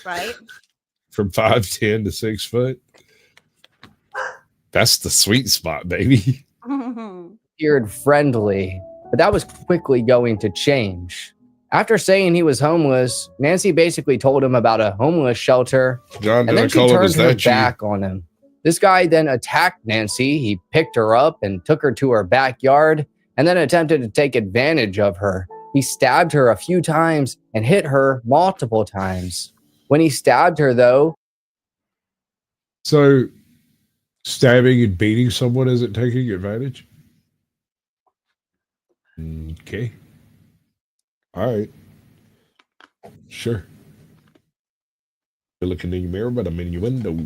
Right? From 5'10" to 6 foot. That's the sweet spot, baby. Appeared friendly, but that was quickly going to change. After saying he was homeless, Nancy basically told him about a homeless shelter, John, and then she turned her back on him. This guy then attacked Nancy. He picked her up and took her to her backyard, and then attempted to take advantage of her. He stabbed her a few times and hit her multiple times. When he stabbed her, though... So, stabbing and beating someone isn't taking advantage? Okay. All right. Sure. You're looking in your mirror, but I'm in your window.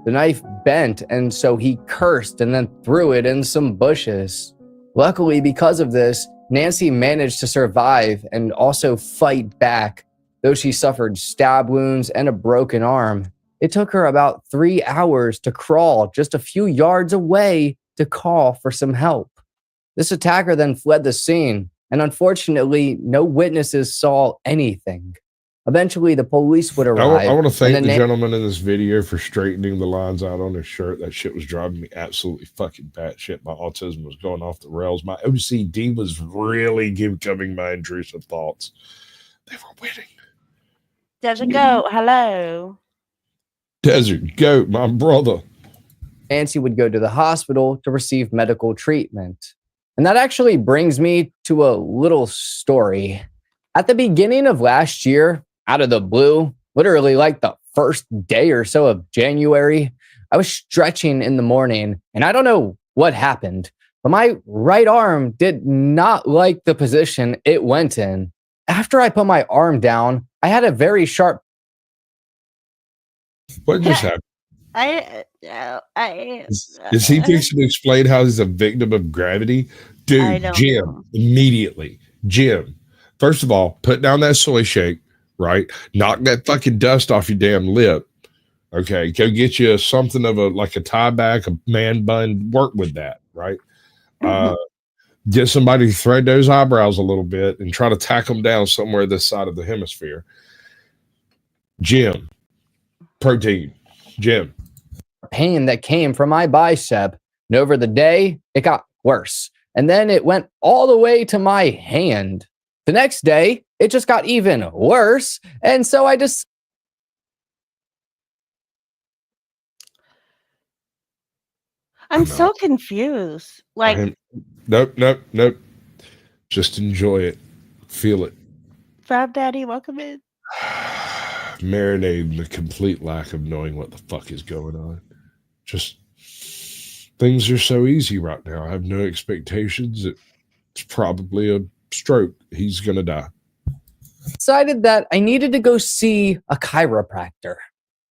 The knife bent, and so he cursed and then threw it in some bushes. Luckily, because of this, Nancy managed to survive and also fight back, though she suffered stab wounds and a broken arm. It took her about 3 hours to crawl just a few yards away to call for some help. This attacker then fled the scene, and unfortunately, no witnesses saw anything. Eventually, the police would arrive. I want to thank the gentleman in this video for straightening the lines out on his shirt. That shit was driving me absolutely fucking batshit. My autism was going off the rails. My OCD was really giving my intrusive thoughts. They were winning. Desert Goat, hello. Desert Goat, my brother. Nancy would go to the hospital to receive medical treatment. And that actually brings me to a little story. At the beginning of last year, out of the blue, literally like the first day or so of January, I was stretching in the morning, and I don't know what happened, but my right arm did not like the position it went in. After I put my arm down, I had a very sharp... What just happened? Is he fixing to explain how he's a victim of gravity? Dude, Jim, immediately. Jim, first of all, put down that soy shake, right? Knock that fucking dust off your damn lip. Okay, go get you something of a tie back, a man bun. Work with that, right? Get somebody to thread those eyebrows a little bit and try to tack them down somewhere this side of the hemisphere. Jim, protein, Jim. Pain that came from my bicep, and over the day, it got worse. And then it went all the way to my hand. The next day, it just got even worse. And so I just... I'm so confused. Like, nope. Just enjoy it. Feel it. Fab Daddy, welcome in. Marinate in the complete lack of knowing what the fuck is going on. Just things are so easy right now. I have no expectations. It's probably a stroke. He's gonna die. Decided that I needed to go see a chiropractor.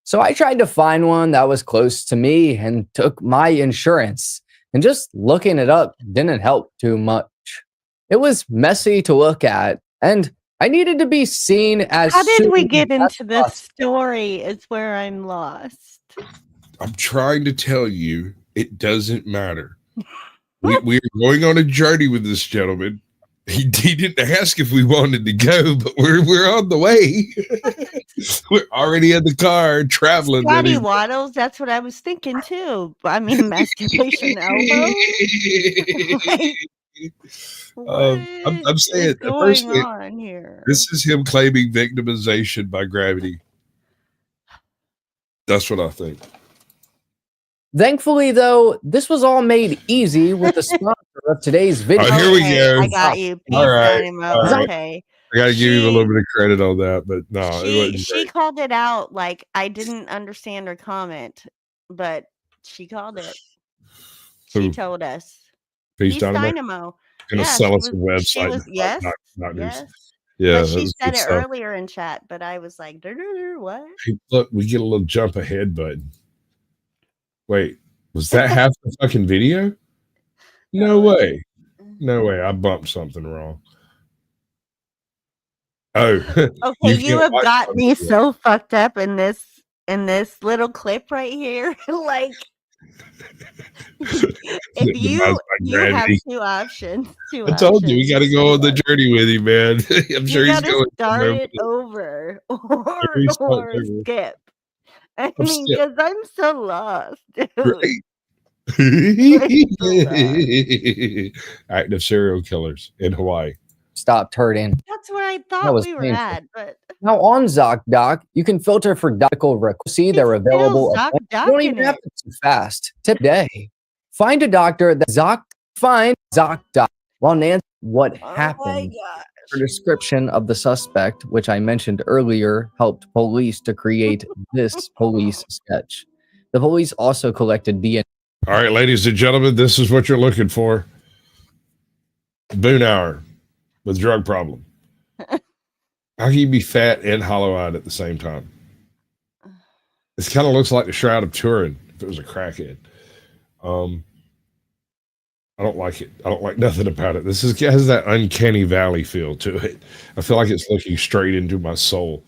So I tried to find one that was close to me and took my insurance. And just looking it up didn't help too much. It was messy to look at, and I needed to be seen as... How did we get into this story? Is where I'm lost. I'm trying to tell you, it doesn't matter. We are going on a journey with this gentleman. He didn't ask if we wanted to go, but we're on the way. We're already in the car traveling. Scotty Waddles, that's what I was thinking too. I mean, masturbation elbow. I'm saying, what's going on here? This is him claiming victimization by gravity. That's what I think. Thankfully, though, this was all made easy with the sponsor of today's video. Here we go. I got you. Peace, all right. Okay. I gotta give you a little bit of credit on that, but no, she called it out. Like, I didn't understand her comment, but she called it. She told us. Peace Dynamo. Gonna sell us a website. Yes. Yes. Yeah. But she said it earlier in chat, but I was like, what? Hey, look, we get a little jump ahead button. Wait, was that half the fucking video? No way. No way. I bumped something wrong. Oh. Okay, you have got me so fucked up in this little clip right here. Like, if you have two options. I told you we got to go on the journey with you, man. I'm sure he's going to start it over or skip. I mean, because I'm so lost, dude. Active serial killers in Hawaii. Stopped hurting. That's where I thought we were at. But now on ZocDoc, you can filter for doctor requests. See they're available. You don't even have to too fast. Tip day. Find a doctor that find ZocDoc. While Nancy, what happened? Her description of the suspect, which I mentioned earlier, helped police to create this police sketch. The police also collected DNA. All right, ladies and gentlemen, this is what you're looking for. Boone Hour with drug problem. How can you be fat and hollow-eyed at the same time? It kind of looks like the Shroud of Turin if it was a crackhead. I don't like it. I don't like nothing about it. This has that uncanny valley feel to it. I feel like it's looking straight into my soul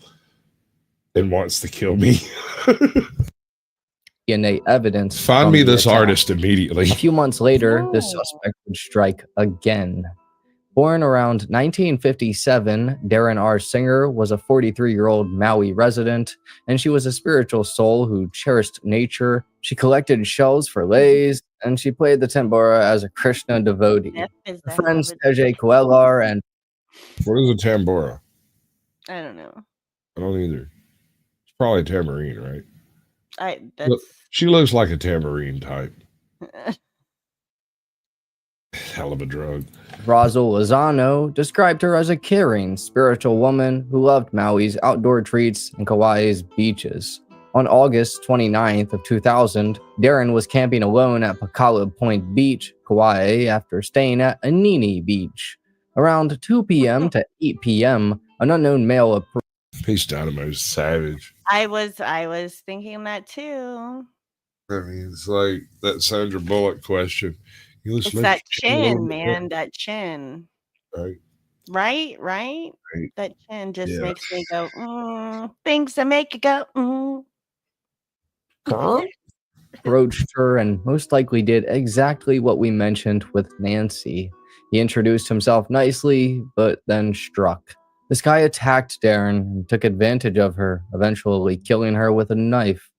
and wants to kill me. DNA evidence. Find me this artist immediately. A few months later, the suspect would strike again. Born around 1957, Duran R. Singer was a 43-year-old Maui resident, and she was a spiritual soul who cherished nature. She collected shells for leis, and she played the tambura as a Krishna devotee. Her friends Teje Coelar and... What is a tambura? I don't know. I don't either. It's probably a tambourine, right? Look, she looks like a tambourine type. Hell of a drug. Rosal Lozano described her as a caring, spiritual woman who loved Maui's outdoor treats and Kauai's beaches. On August 29th of 2000, Duran was camping alone at Pakala Point Beach, Kauai, after staying at Anini Beach. Around 2 p.m. to 8 p.m., an unknown male approached. Peace Dynamo is savage. I was thinking that too. I mean, it's like that Sandra Bullock question. It's that chin, man. That chin. Right. That chin just makes me go, things that make you go, Approached her and most likely did exactly what we mentioned with Nancy. He introduced himself nicely, but then struck. This guy attacked Duran and took advantage of her, eventually killing her with a knife.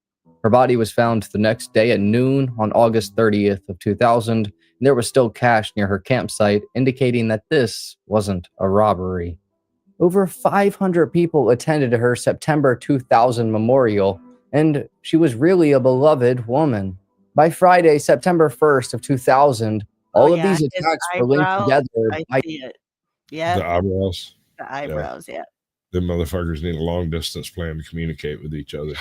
Her body was found the next day at noon on August 30th of 2000, and there was still cash near her campsite, indicating that this wasn't a robbery. Over 500 people attended her September 2000 memorial, and she was really a beloved woman. By Friday, September 1st of 2000, all of these attacks were linked together. I see it. Yeah. The eyebrows. The eyebrows, yeah. Them motherfuckers need a long-distance plan to communicate with each other.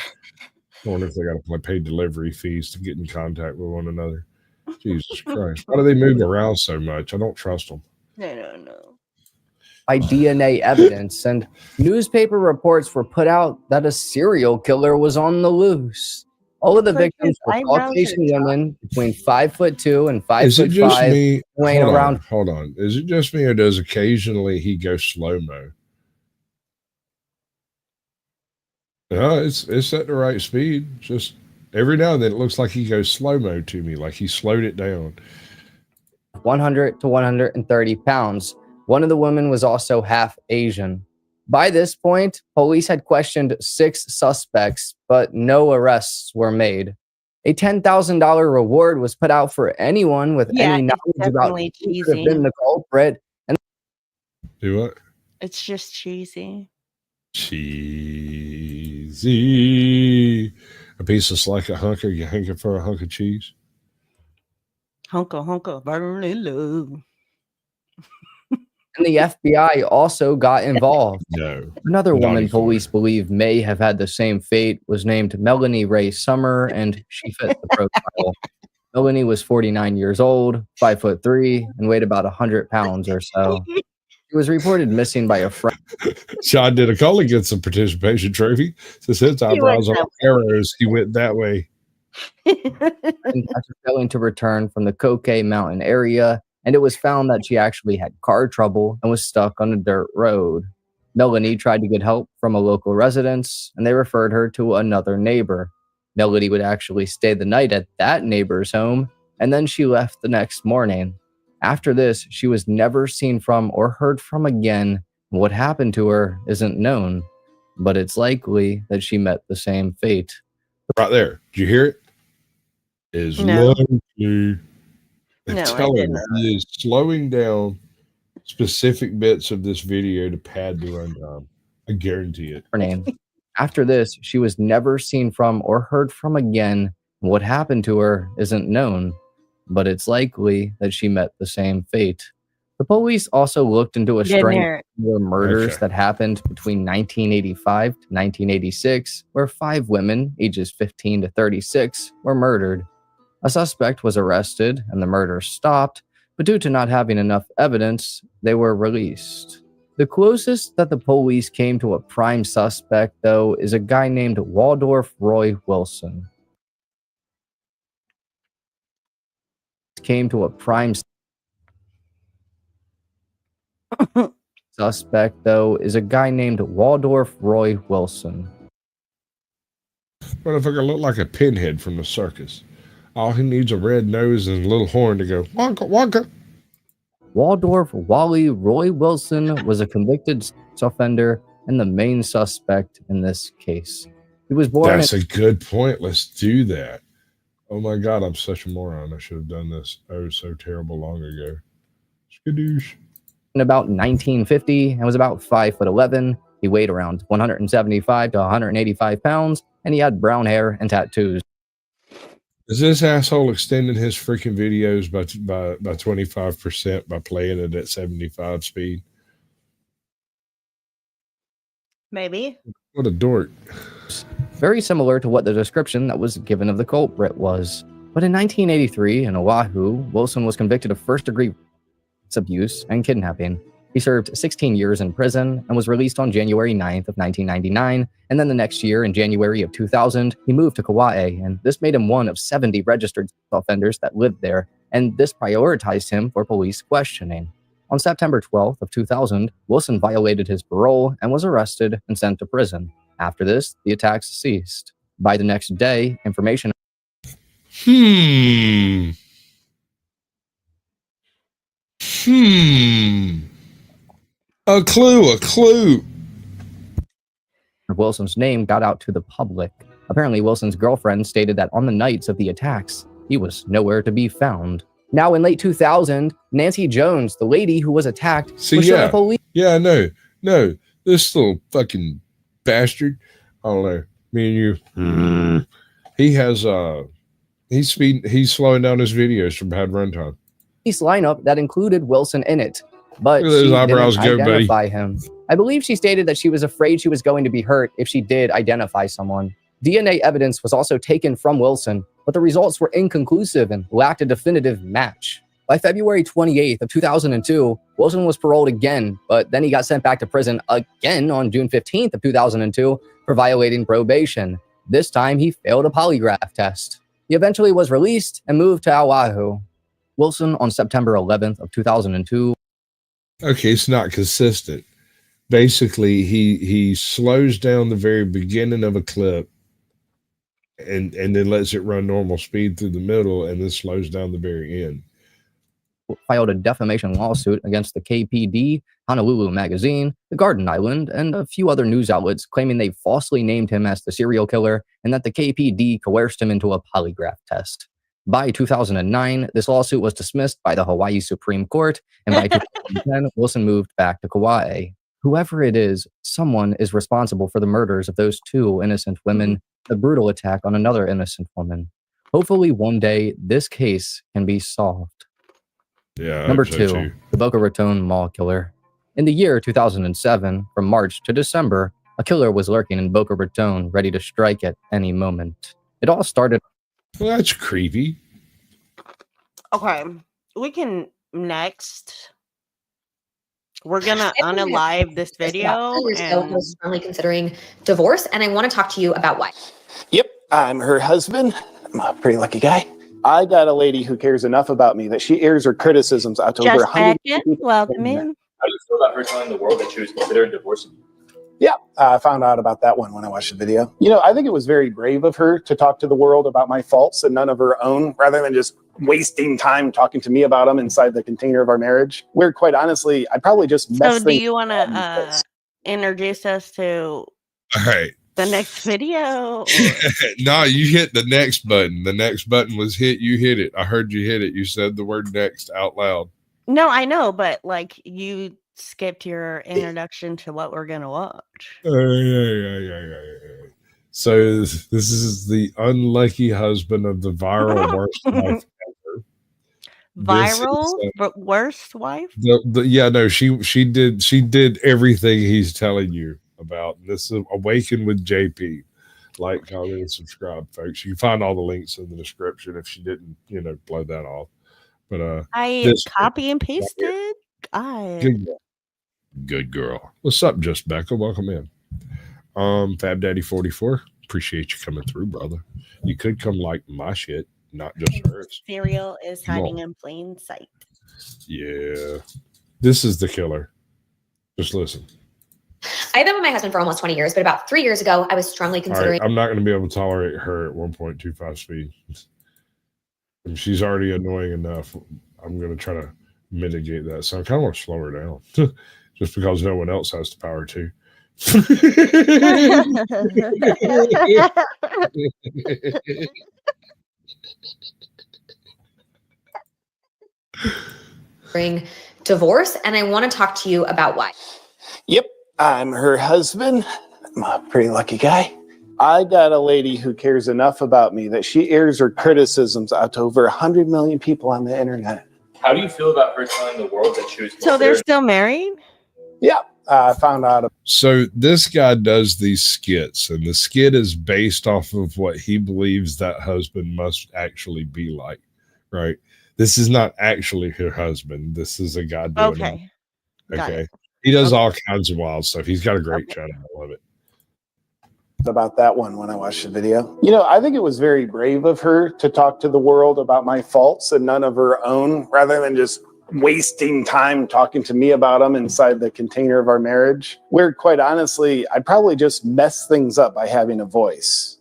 I wonder if they got to pay delivery fees to get in contact with one another. Jesus Christ. Why do they move around so much? I don't trust them. No. By DNA evidence, and newspaper reports were put out that a serial killer was on the loose. All of the victims were Caucasian women between 5'2" and 5'5", weighing around. Hold on. Is it just me, or does occasionally he go slow-mo? No, it's at the right speed. Just every now and then it looks like he goes slow-mo to me, like he slowed it down. 100 to 130 pounds. One of the women was also half Asian. By this point, police had questioned 6 suspects, but no arrests were made. A $10,000 reward was put out for anyone with any knowledge about who could have been the culprit. And do what? It's just cheesy. Cheesy. A piece of like a hunker. You hanker for a hunk of cheese. Hunker, burning low. And the FBI also got involved. No. Another woman police believe may have had the same fate was named Melanie Ray Summer, and she fit the profile. Melanie was 49 years old, 5'3", and weighed about 100 pounds or so. She was reported missing by a friend. Sean did a call against some participation trophy. Since his eyebrows are arrows, he went that way. After failing to return from the Coquet Mountain area, and it was found that she actually had car trouble and was stuck on a dirt road. Melanie tried to get help from a local residence, and they referred her to another neighbor. Melanie would actually stay the night at that neighbor's home, and then she left the next morning. After this, she was never seen from or heard from again. What happened to her isn't known, but it's likely that she met the same fate. Right there. Did you hear it? Is likely. No, Tell him he is slowing down specific bits of this video to pad the runtime. I guarantee it. Her name. After this, she was never seen from or heard from again. What happened to her isn't known, but it's likely that she met the same fate. The police also looked into a string of murders that happened between 1985 to 1986, where 5 women, ages 15 to 36, were murdered. A suspect was arrested and the murder stopped, but due to not having enough evidence, they were released. The closest that the police came to a prime suspect, though, is a guy named Waldorf Roy Wilson. Suspect, though, is a guy named Waldorf Roy Wilson. Motherfucker looked like a pinhead from the circus. All he needs a red nose and a little horn to go, wonka, wonka. Waldorf Wally Roy Wilson was a convicted offender and the main suspect in this case. He was born. That's a good point. Let's do that. Oh my God, I'm such a moron. I should have done this so terrible long ago. Skadoosh. In about 1950 and was about 5'11". He weighed around 175 to 185 pounds, and he had brown hair and tattoos. Is this asshole extending his freaking videos by 25% by playing it at 75 speed? Maybe. What a dork. Very similar to what the description that was given of the culprit was. But in 1983, in Oahu, Wilson was convicted of first-degree abuse and kidnapping. He served 16 years in prison and was released on January 9th of 1999, and then the next year, in January of 2000, he moved to Kauai, and this made him one of 70 registered offenders that lived there, and this prioritized him for police questioning. On September 12th of 2000, Wilson violated his parole and was arrested and sent to prison. After this, the attacks ceased. By the next day, information A clue. Wilson's name got out to the public. Apparently, Wilson's girlfriend stated that on the nights of the attacks, he was nowhere to be found. Now, in late 2000, Nancy Jones, the lady who was attacked, was shown the police. Yeah, no, this little fucking bastard. I don't know. Me and you. He has he's slowing down his videos from bad runtime. Lineup that included Wilson in it, but she didn't identify him. I believe she stated that she was afraid she was going to be hurt if she did identify someone. DNA evidence was also taken from Wilson, but the results were inconclusive and lacked a definitive match. By February 28th of 2002, Wilson was paroled again, but then he got sent back to prison again on June 15th of 2002 for violating probation. This time, he failed a polygraph test. He eventually was released and moved to Oahu. Wilson on September 11th of 2002. Okay, it's not consistent. Basically, he slows down the very beginning of a clip and then lets it run normal speed through the middle and then slows down the very end. filed a defamation lawsuit against the KPD, Honolulu Magazine, the Garden Island, and a few other news outlets claiming they falsely named him as the serial killer and that the KPD coerced him into a polygraph test. By 2009, this lawsuit was dismissed by the Hawaii Supreme Court, and by 2010, Wilson moved back to Kauai. Whoever it is, someone is responsible for the murders of those two innocent women, the brutal attack on another innocent woman. Hopefully one day this case can be solved. Yeah. Number 2, the Boca Raton mall killer. In the year 2007, from March to December, a killer was lurking in Boca Raton, ready to strike at any moment. It all started... Well, that's creepy. Okay, we can next. We're gonna unalive this video. I was strongly considering divorce, and I want to talk to you about why. Yep, I'm her husband. I'm a pretty lucky guy. I got a lady who cares enough about me that she airs her criticisms out to over 100 people. Welcome in. How do you feel about her telling the world that she was considering divorcing you? Yeah, I found out about that one when I watched the video. You know, I think it was very brave of her to talk to the world about my faults and none of her own, rather than just wasting time talking to me about them inside the container of our marriage. Where, quite honestly, I probably just messed So do you want to introduce us to All right. the next video? No, you hit the next button. The next button was hit. You hit it. I heard you hit it. You said the word next out loud. No, I know, but like you skipped your introduction to what we're gonna watch. Yeah. So this is the unlucky husband of the viral worst wife ever. Viral, but worst wife? She did everything he's telling you about. This is Awaken with JP. Like, comment, and subscribe, folks. You can find all the links in the description if she didn't, blow that off. But I copy and pasted. Good girl. What's up, Just Becca? Welcome in. Fab Daddy 44. Appreciate you coming through, brother. You could come like my shit, not just hers. Serial is hiding in plain sight. Yeah. This is the killer. Just listen. I've been with my husband for almost 20 years, but about 3 years ago, I was strongly considering. Right, I'm not going to be able to tolerate her at 1.25 speed. If she's already annoying enough, I'm going to try to mitigate that. So I kind of want to slow her down just because no one else has the power to. Bring divorce, and I want to talk to you about why. Yep, I'm her husband. I'm a pretty lucky guy. I got a lady who cares enough about me that she airs her criticisms out to over 100 million people on the internet. How do you feel about her telling the world that she was So they're still married? Yeah, I found out. So this guy does these skits, and the skit is based off of what he believes that husband must actually be like, right? This is not actually her husband. This is a guy doing Okay. it. Okay. He does all kinds of wild stuff. He's got a great channel. I love it. About that one when I watched the video. You know, I think it was very brave of her to talk to the world about my faults and none of her own, rather than just wasting time talking to me about them inside the container of our marriage. Where, quite honestly, I probably just messed things up by having a voice.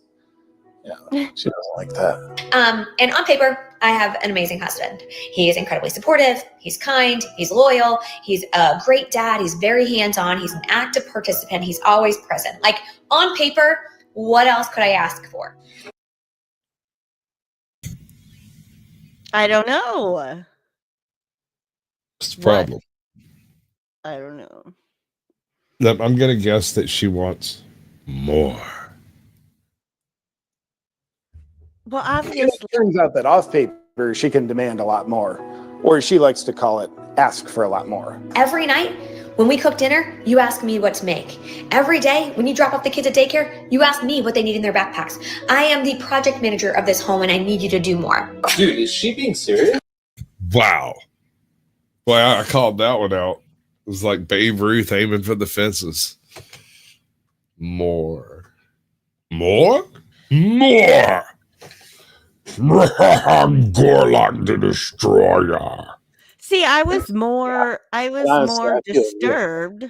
Yeah, she doesn't like that. And on paper, I have an amazing husband. He is incredibly supportive. He's kind. He's loyal. He's a great dad. He's very hands-on. He's an active participant. He's always present. Like, on paper, what else could I ask for? I don't know. What's the problem? I don't know. I'm going to guess that she wants more. Well, obviously, it turns out that off paper, she can demand a lot more, or she likes to call it ask for a lot more. Every night, when we cook dinner, you ask me what to make. Every day, when you drop off the kids at daycare, you ask me what they need in their backpacks. I am the project manager of this home, and I need you to do more. Dude, is she being serious? Wow. Well, I called that one out. It was like Babe Ruth aiming for the fences. More. Gorlock the Destroyer. see, I was more disturbed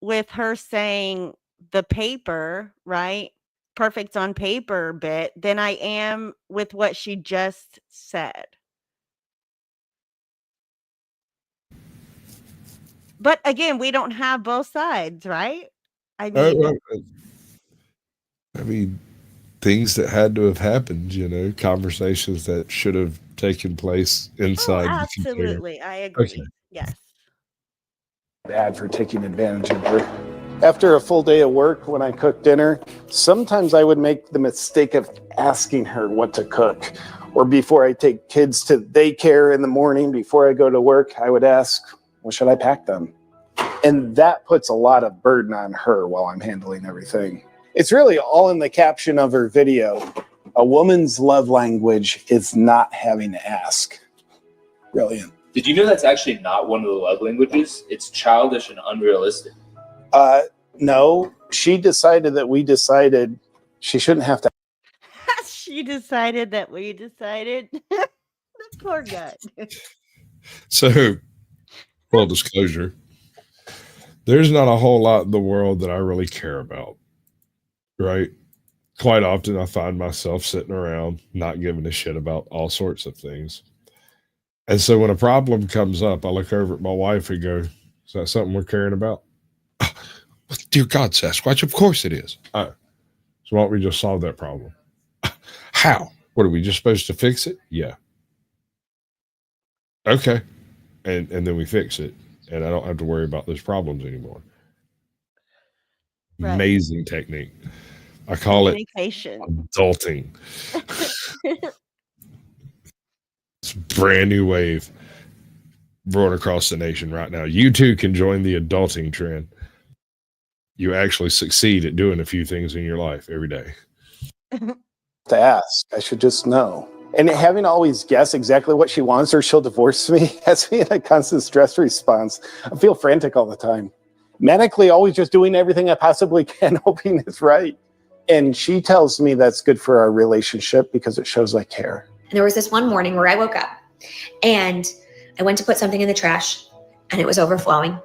with her saying the paper, right? Perfect on paper bit than I am with what she just said. But again, we don't have both sides, right? I mean, I mean, things that had to have happened, conversations that should have taken place inside the container. absolutely. I agree. Okay. Yes. Bad for taking advantage of her. After a full day of work, when I cook dinner, sometimes I would make the mistake of asking her what to cook. Or before I take kids to daycare in the morning, before I go to work, I would ask, what should I pack them? And that puts a lot of burden on her while I'm handling everything. It's really all in the caption of her video. A woman's love language is not having to ask. Brilliant. Did you know that's actually not one of the love languages? It's childish and unrealistic. No, she decided that we decided she shouldn't have to. She decided that we decided. The poor guy. So, full disclosure, there's not a whole lot in the world that I really care about, right? Quite often I find myself sitting around not giving a shit about all sorts of things. And so when a problem comes up, I look over at my wife and go, is that something we're caring about? Dear God, Sasquatch, of course it is. So why don't we just solve that problem? How? What, are we just supposed to fix it? Yeah. Okay. And then we fix it. And I don't have to worry about those problems anymore. Right. Amazing technique. I call it adulting. It's a brand new wave rolling across the nation right now. You too can join the adulting trend. You actually succeed at doing a few things in your life every day. To ask, I should just know. And having to always guess exactly what she wants or she'll divorce me has me in a constant stress response. I feel frantic all the time. Manically, always just doing everything I possibly can, hoping it's right. And she tells me that's good for our relationship because it shows I care. And there was this one morning where I woke up and I went to put something in the trash and it was overflowing.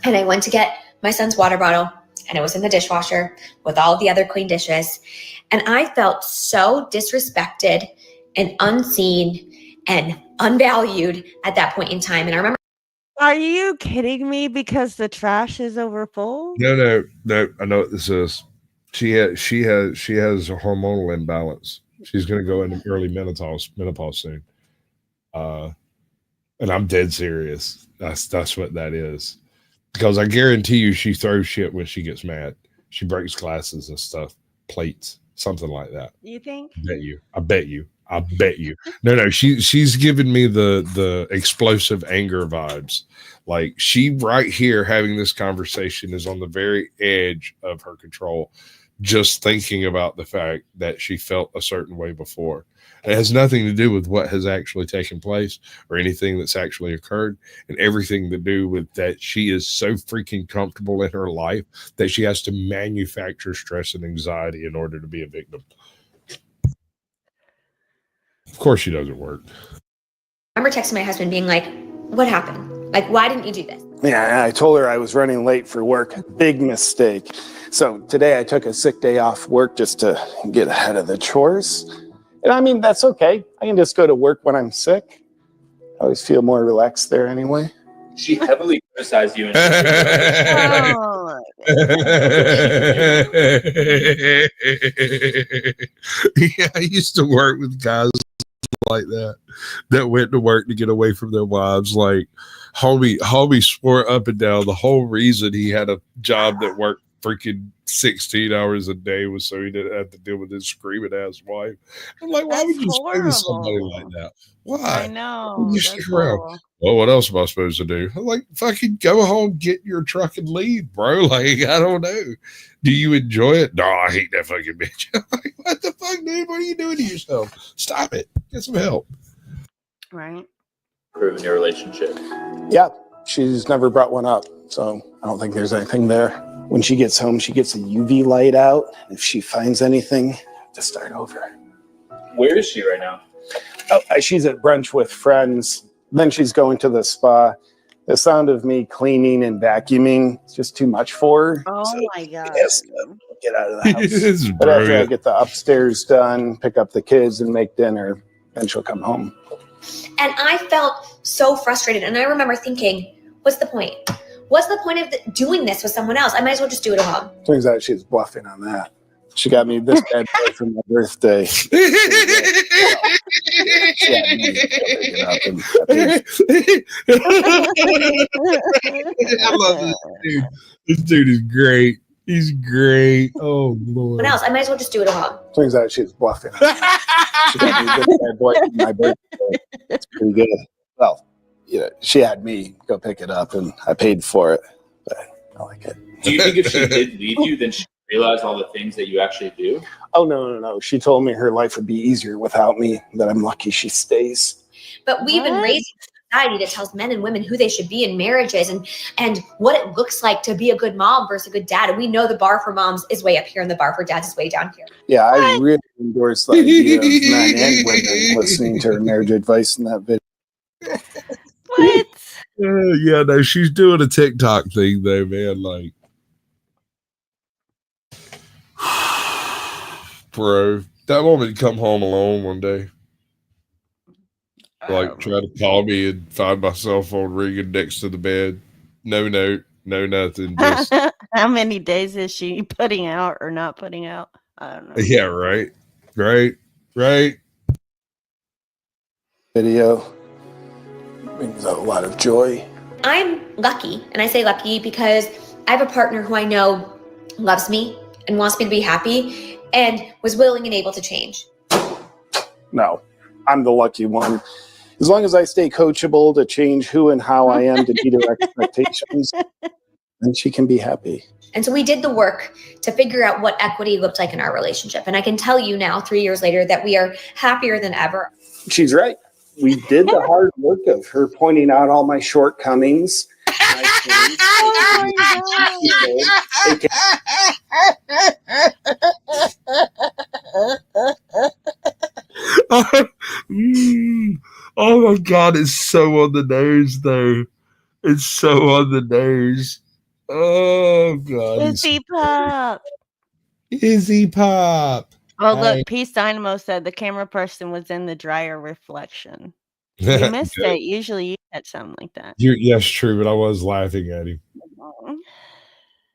And I went to get my son's water bottle and it was in the dishwasher with all the other clean dishes. And I felt so disrespected and unseen and unvalued at that point in time. And I remember. Are you kidding me? Because the trash is overfull? No. I know what this is. She has a hormonal imbalance. She's going to go into early menopause soon. And I'm dead serious. That's what that is. Because I guarantee you she throws shit when she gets mad. She breaks glasses and stuff, plates, something like that. You think? I bet you. No, she's giving me the explosive anger vibes. Like she right here having this conversation is on the very edge of her control, just thinking about the fact that she felt a certain way before. It has nothing to do with what has actually taken place or anything that's actually occurred, and everything to do with that she is so freaking comfortable in her life that she has to manufacture stress and anxiety in order to be a victim. Of course she doesn't work. I remember texting my husband being like, what happened? Like, why didn't you do this? Yeah, I told her I was running late for work. Big mistake. So today I took a sick day off work just to get ahead of the chores. And I mean, that's okay. I can just go to work when I'm sick. I always feel more relaxed there anyway. She heavily criticized you. Oh. Yeah, I used to work with guys like that went to work to get away from their wives. Like homie swore up and down the whole reason he had a job that worked freaking 16 hours a day was so he didn't have to deal with his screaming ass wife. I'm like, why would you say to somebody like that? Why? I know. You stick around. Well, what else am I supposed to do? I'm like, fucking go home, get your truck and leave, bro. Like, I don't know. Do you enjoy it? No, I hate that fucking bitch. I'm like, what the fuck, dude? What are you doing to yourself? Stop it. Get some help. Right. Improving your relationship. Yeah, she's never brought one up, so I don't think there's anything there. When she gets home, she gets a UV light out. If she finds anything, to start over. Where is she right now? Oh, she's at brunch with friends. Then she's going to the spa. The sound of me cleaning and vacuuming is just too much for her. Oh so my God. Get out of the house. But after I get the upstairs done, pick up the kids and make dinner, then she'll come home. And I felt so frustrated. And I remember thinking, what's the point? What's the point of doing this with someone else? I might as well just do it at home. Turns out she's bluffing on that. She got me this bad boy for my birthday. I love this dude. This dude is great. He's great. Oh, Lord. What else? I might as well just do it at home. Turns out she's bluffing. She got me this bad boy for my birthday. It's pretty good. Well, she had me go pick it up, and I paid for it. But I like it. Do you think if she did leave you, then she'd realize all the things that you actually do? Oh, no. She told me her life would be easier without me, that I'm lucky she stays. But we've been raised in a society that tells men and women who they should be in marriages and what it looks like to be a good mom versus a good dad. And we know the bar for moms is way up here and the bar for dads is way down here. Yeah, I really endorse the idea of men and women listening to her marriage advice in that video. What? Yeah, no, she's doing a TikTok thing though, man. Like, bro, that woman come home alone one day. Like, try to call me and find my cell phone ringing next to the bed. No note, no nothing. Just How many days is she putting out or not putting out? I don't know. yeah, right. Video brings out a lot of joy. I'm lucky, and I say lucky because I have a partner who I know loves me and wants me to be happy and was willing and able to change. No, I'm the lucky one. As long as I stay coachable to change who and how I am to meet her expectations, then she can be happy. And so we did the work to figure out what equity looked like in our relationship. And I can tell you now, 3 years later, that we are happier than ever. She's right. We did the hard work of her pointing out all my shortcomings. Oh my God, it's so on the nose though. It's so on the nose. Oh God. Izzy Pop. Izzy Pop. Oh, look, Peace Dynamo said the camera person was in the dryer reflection. You missed it. Usually you get something like that. Yes, true, but I was laughing at him.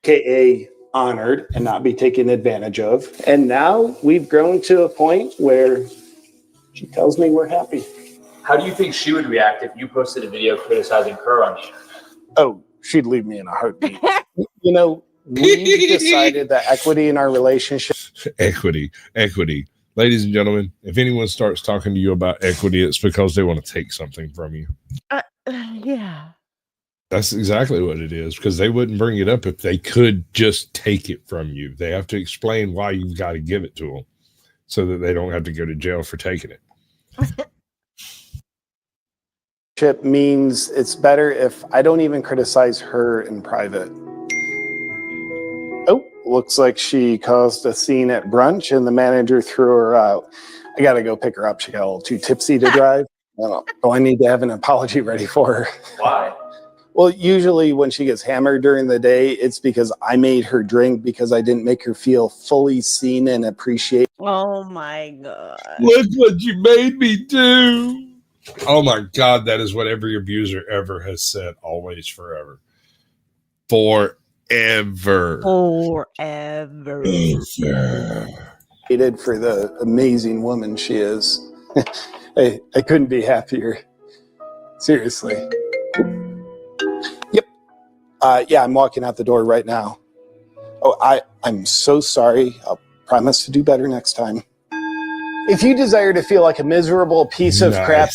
AKA honored and not be taken advantage of. And now we've grown to a point where she tells me we're happy. How do you think she would react if you posted a video criticizing her on the internet? Oh, she'd leave me in a heartbeat. We decided that equity in our relationship. Equity. Ladies and gentlemen, if anyone starts talking to you about equity, it's because they want to take something from you. Yeah. That's exactly what it is, because they wouldn't bring it up if they could just take it from you. They have to explain why you've got to give it to them so that they don't have to go to jail for taking it. Means it's better if I don't even criticize her in private. Oh, looks like she caused a scene at brunch and the manager threw her out. I got to go pick her up. She got a little too tipsy to drive. I need to have an apology ready for her. Why? Well, usually when she gets hammered during the day, it's because I made her drink because I didn't make her feel fully seen and appreciated. Oh my God. Look what you made me do. Oh my God, that is what every abuser ever has said, always, forever. Forever. For the amazing woman she is. I couldn't be happier. Seriously. Yep. Yeah, I'm walking out the door right now. Oh, I'm so sorry. I'll promise to do better next time. If you desire to feel like a miserable piece of crap.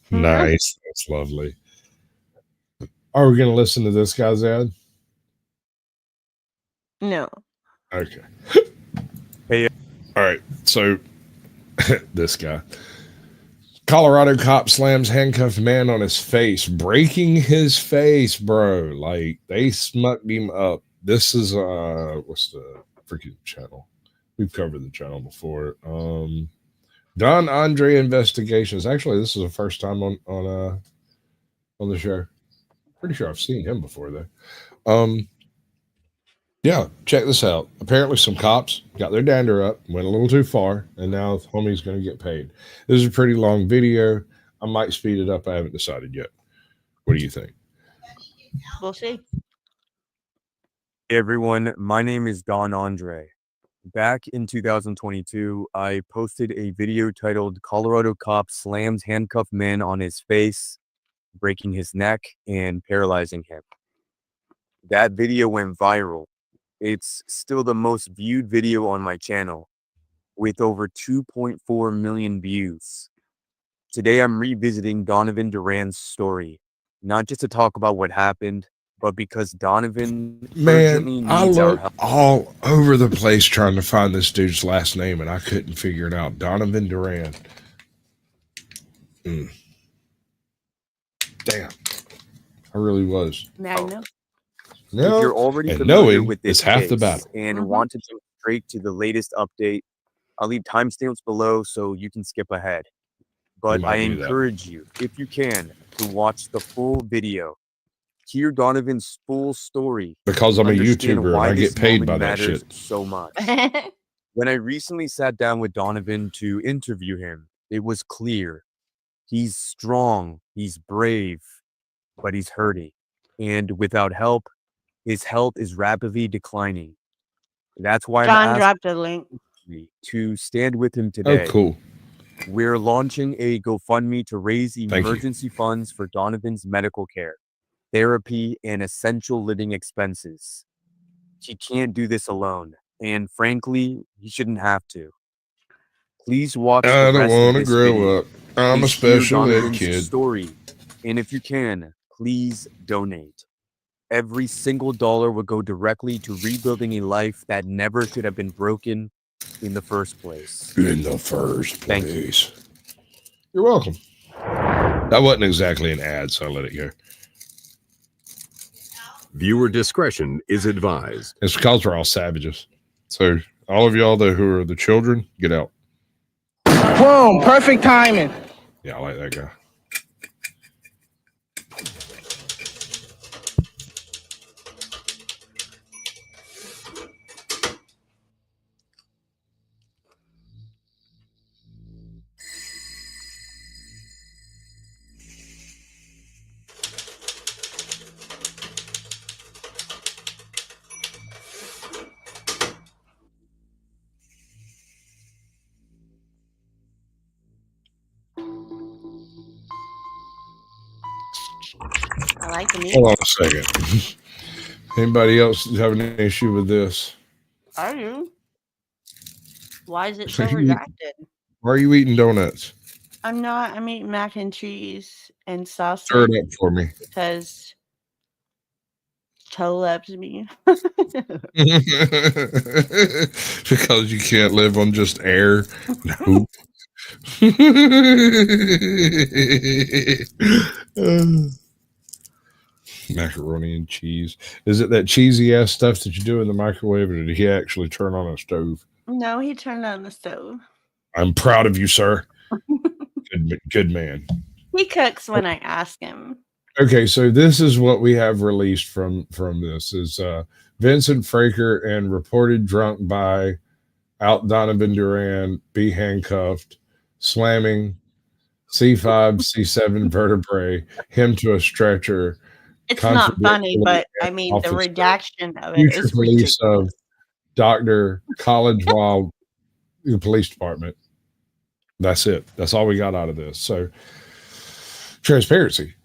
Nice. That's lovely. Are we going to listen to this guy's ad? No. Okay. Hey. All right. So this guy. Colorado cop slams handcuffed man on his face, breaking his face, bro. Like, they smucked him up. This is what's the freaking channel? We've covered the channel before. Don Andre Investigations. Actually, this is the first time on the show. Pretty sure I've seen him before though. Yeah, check this out. Apparently some cops got their dander up, went a little too far, and now the homie's going to get paid. This is a pretty long video. I might speed it up. I haven't decided yet. What do you think? We'll see. Hey everyone, my name is Don Andre. Back in 2022, I posted a video titled Colorado Cop Slams Handcuffed Man on His Face, breaking his neck and paralyzing him. That video went viral. It's still the most viewed video on my channel, with over 2.4 million views. Today I'm revisiting Donovan Duran's story, not just to talk about what happened, but because Donovan urgently Man, I needs our looked help. all over the place trying to find this dude's last name, and I couldn't figure it out. Donovan Duran. Damn. I really was. Magnum. No, If you're already and familiar knowing with this is half the case battle. and want to jump straight to the latest update, I'll leave timestamps below so you can skip ahead. But I might do that. encourage you, if you can, to watch the full video. Hear Donovan's full story. Because I'm a understand YouTuber and why I this get paid moment by that matters shit. so much. When I recently sat down with Donovan to interview him, it was clear. He's strong, he's brave, but he's hurting. And without help, his health is rapidly declining. That's why John I'm dropped a link asking to stand with him Oh, today. cool. We're launching a GoFundMe to raise Thank you. emergency funds for Donovan's medical care, therapy, and essential living expenses. He can't do this alone, and frankly, he shouldn't have to. Please watch I the don't rest of want to this grow video. up. I'm a Please hear special ed Donovan's kid. story, and if you can, please donate. Every single dollar will go directly to rebuilding a life that never should have been broken in the first place. In the first Thank you. place. You're welcome. That wasn't exactly an ad, so I let it go. Viewer discretion is advised. It's because we're all savages. So all of y'all who are the children, get out. Boom, perfect timing. Yeah, I like that guy. I like the music. Hold on a second. Anybody else having an issue with this? Are you? Why is it so Are you- redacted? Why are you eating donuts? I'm not. I'm eating mac and cheese and sausage. Stir it up for me. Because Toe loves me. Because you can't live on just air. No. Macaroni and cheese. Is it that cheesy ass stuff that you do in the microwave, or did he actually turn on a stove? No, he turned on the stove. I'm proud of you, sir. Good man. He cooks when I ask him. Okay, so this is what we have released from this is Vincent Fraker and reported drunk by out Donovan Duran be handcuffed, slamming C5, C7 vertebrae, him to a stretcher. It's not funny, but I mean the redaction of it Future is police ridiculous. of Dr. College Wild Police Department. That's it. That's all we got out of this. So transparency.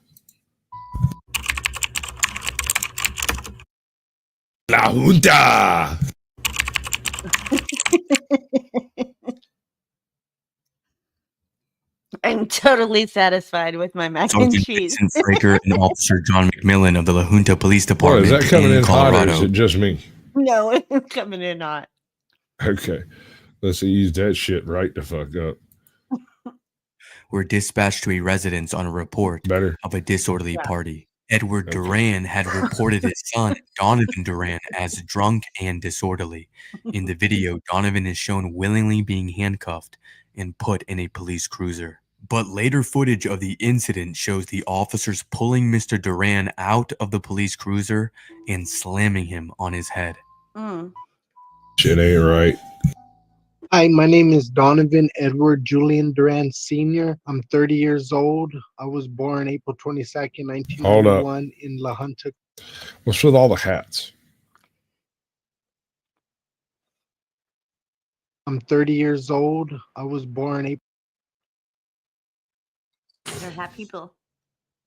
La Junta. I'm totally satisfied with my mac and cheese. Vincent Fraker and Officer John McMillan of the La Junta Police Department Is that coming in hot, or Colorado. is it just me? No, it's coming in hot. Okay. Let's ease that shit right the fuck up. Were dispatched to a residence on a report of a disorderly party. Edward Duran had reported his son, Donovan Duran, as drunk and disorderly. In the video, Donovan is shown willingly being handcuffed and put in a police cruiser. But later footage of the incident shows the officers pulling Mr. Duran out of the police cruiser and slamming him on his head. Shit ain't right. Hi, my name is Donovan Edward Julian Duran Sr. I'm 30 years old. I was born April 22nd, Hold up. 1991 in La Junta. What's with all the hats? I'm 30 years old. I was born April. They're hot people.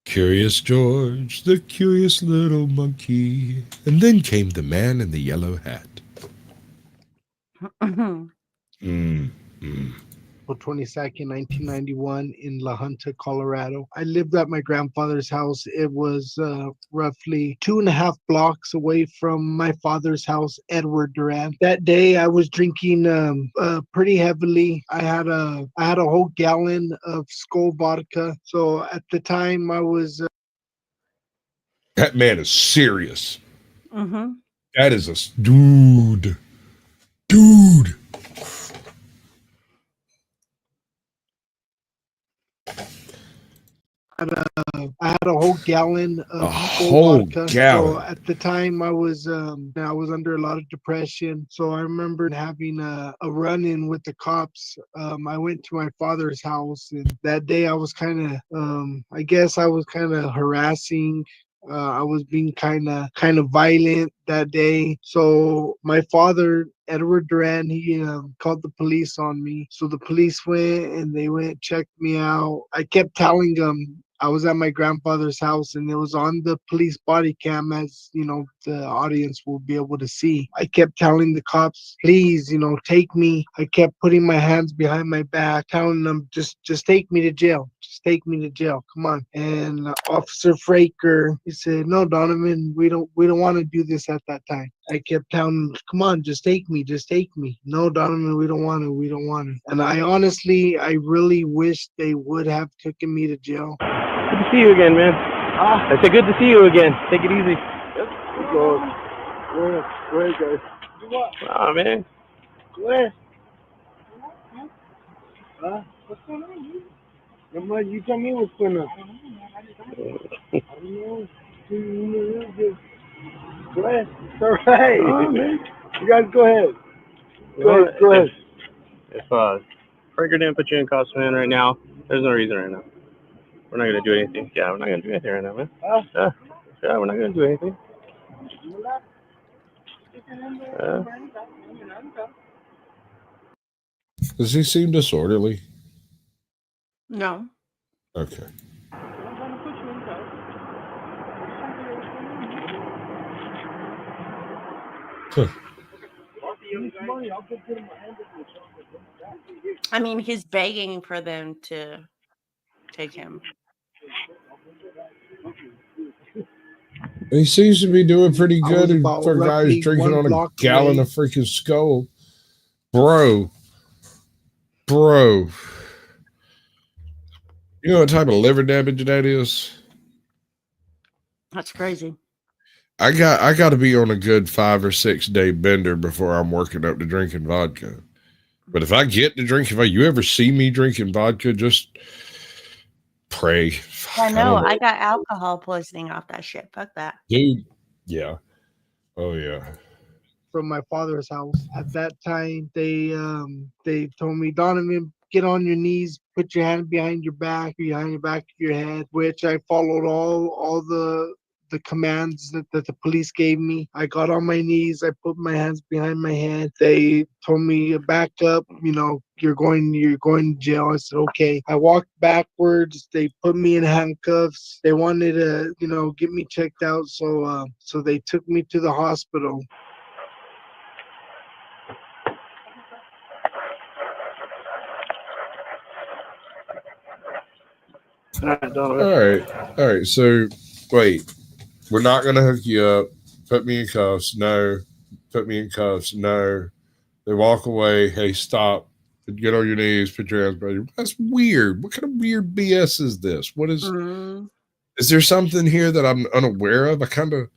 Curious George, the curious little monkey. And then came the man in the yellow hat. April 22nd, 1991 in La Junta, Colorado. I lived at my grandfather's house. It was roughly 2.5 blocks away from my father's house, Edward Duran. That day I was drinking pretty heavily. I had a whole gallon of Skull vodka. So at the time I was... That man is serious. Mm-hmm. That is a... Dude. I had a whole gallon of whole vodka. gallon. So at the time I was under a lot of depression. So I remember having a run-in with the cops. I went to my father's house, and that day I was kind of I guess I was kind of harassing. I was being kind of violent that day. So my father, Edward Duran, he called the police on me. So the police went and they went, checked me out. I kept telling them I was at my grandfather's house, and it was on the police body cam, as you know, the audience will be able to see. I kept telling the cops, please, take me. I kept putting my hands behind my back, telling them, just take me to jail. Just take me to jail. Come on. And Officer Fraker, he said, no, Donovan, we don't want to do this at that time. I kept telling him, come on, just take me. No, Donovan, we don't want to. And I really wish they would have taken me to jail. Good to see you again, man. I said good to see you again. Take it easy. Yep. Go ahead, guys. Ah, man. Go ahead. What's going on, dude? You tell me what's going on. I don't know. Go ahead. It's all right. Oh, man. You guys go ahead. Go ahead. If Fraker didn't put you in cuffs, man, right now, there's no reason right now. We're not going to do anything. Yeah, we're not going to do anything right now, man. Yeah, we're not going to do anything. Does he seem disorderly? No. Okay. Huh. I mean, he's begging for them to take him. He seems to be doing pretty good for a guy who's drinking on a gallon of freaking Skull. Bro. You know what type of liver damage that is? That's crazy. I got to be on a good 5 or 6 day bender before I'm working up to drinking vodka. But if I get to drink, if you ever see me drinking vodka, just pray. I know. I got alcohol poisoning off that shit. Fuck that. Dude. Yeah. Oh, yeah. From my father's house. At that time, they told me, Donovan, get on your knees, put your hand behind your back of your head, which I followed all the commands that the police gave me. I got on my knees, I put my hands behind my head. They told me, back up, you're going to jail. I said, okay. I walked backwards. They put me in handcuffs. They wanted to, get me checked out. So they took me to the hospital. All right. So, wait. We're not going to hook you up. Put me in cuffs. No. Put me in cuffs. No. They walk away. Hey, stop. Get on your knees. Put your hands behind you. That's weird. What kind of weird BS is this? What is... Is there something here that I'm unaware of? I kind of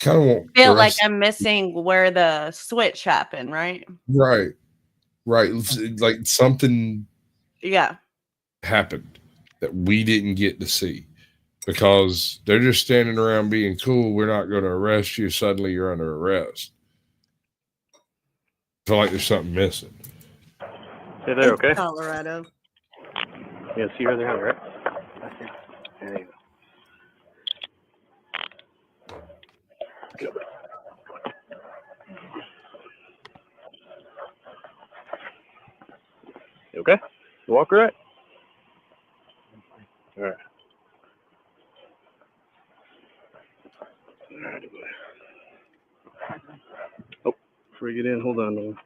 feel like I'm missing where the switch happened, right? Right. Like something happened that we didn't get to see because they're just standing around being cool. We're not going to arrest you. Suddenly you're under arrest. I feel like there's something missing. Hey there, okay? Colorado. Yeah, see her there, right? There you go. Walk right. All right. Oh, before you get in, hold on.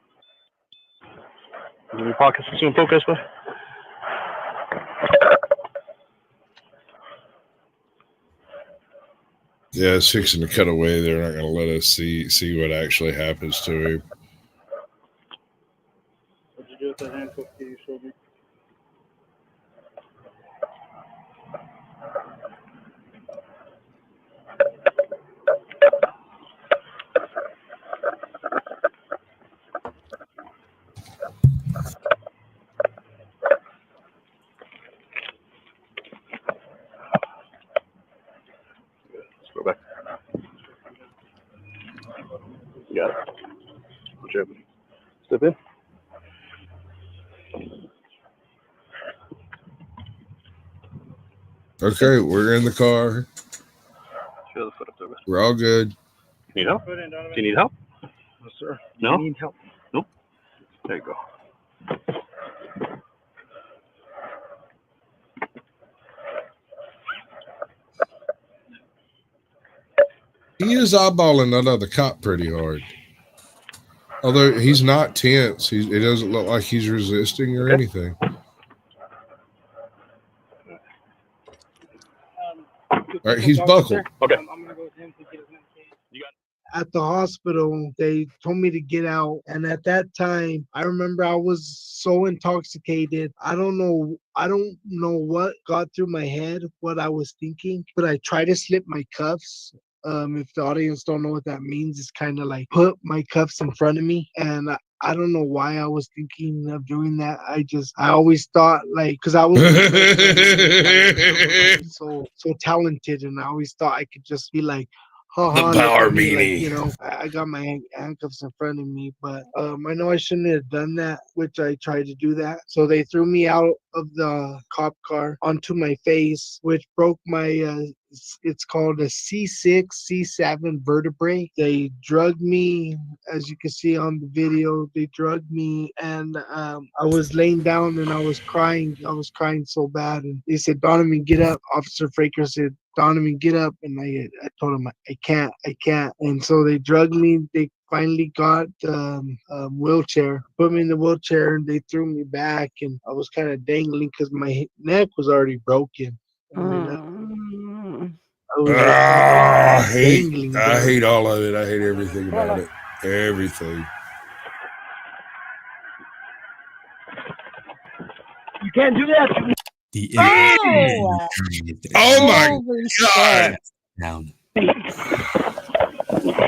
Give me pockets to soon focus, but. Yeah, it's fixing to cut away. They're not going to let us see what actually happens to him. What'd you do with that handcuff key you showed me? Let's go back. You got it. Watch out. Step in. Okay, we're in the car. Show the foot up there. We're all good. Need help? Do you need help? No, sir. No? You need help? Nope. There you go. He is eyeballing that other cop pretty hard. Although he's not tense. It doesn't look like he's resisting or anything. All right, he's buckled. Okay. I'm gonna go with him to get his medication. At the hospital, they told me to get out, and at that time, I remember I was so intoxicated. I don't know what got through my head, what I was thinking, but I tried to slip my cuffs. If the audience don't know what that means, it's kind of like put my cuffs in front of me, and I don't know why I was thinking of doing that. I always thought like, cause I was so talented, and I always thought I could just be like, The power meanie. like, you know, I got my handcuffs in front of me, but I know I shouldn't have done that, which I tried to do that. So they threw me out of the cop car onto my face, which broke my it's called a C6, C7 vertebrae. They drugged me, as you can see on the video. They drugged me, and I was laying down and I was crying. I was crying so bad, and they said, "Donovan, get up." Officer Fraker said, "Donovan, get up," and I told him, I can't. And so they drugged me. They finally got wheelchair, put me in the wheelchair, and they threw me back, and I was kind of dangling because my neck was already broken. I hate all of it. I hate everything about it. Everything. You can't do that. Oh my God. Down.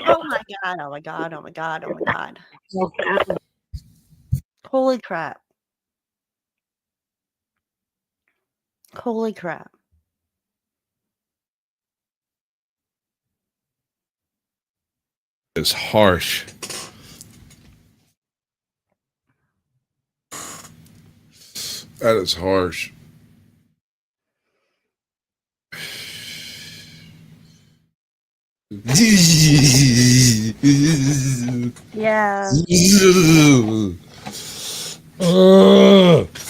Oh my god, oh my god, oh my god, oh my god. Holy crap. Holy crap. It's harsh. That is harsh. Yeah.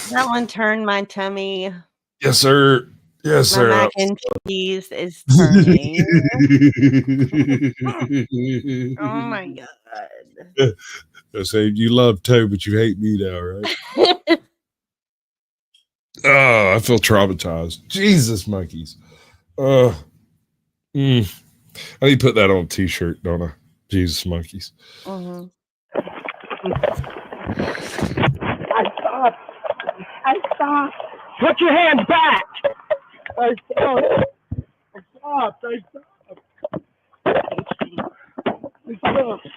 That one turned my tummy. Yes, sir. Yes, My sir. mac and cheese is turning. Oh my god. I say you love Toe, but you hate me now, right? Oh, I feel traumatized. Jesus, monkeys. I need to put that on a t-shirt, don't I? Jesus, monkeys. Mm-hmm. I stopped. Put your hands back. I stopped.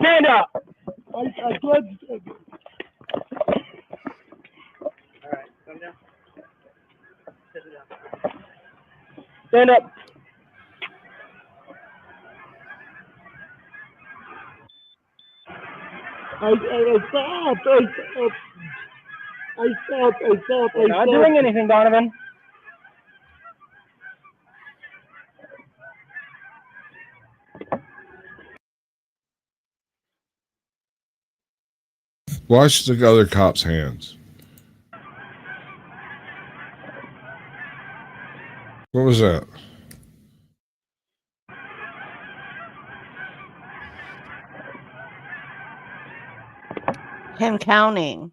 Stand up. I can't. All right, come down. Sit down. Stand up. I stopped. We're not doing anything, Donovan. Wash the other cop's hands. What was that? Him counting.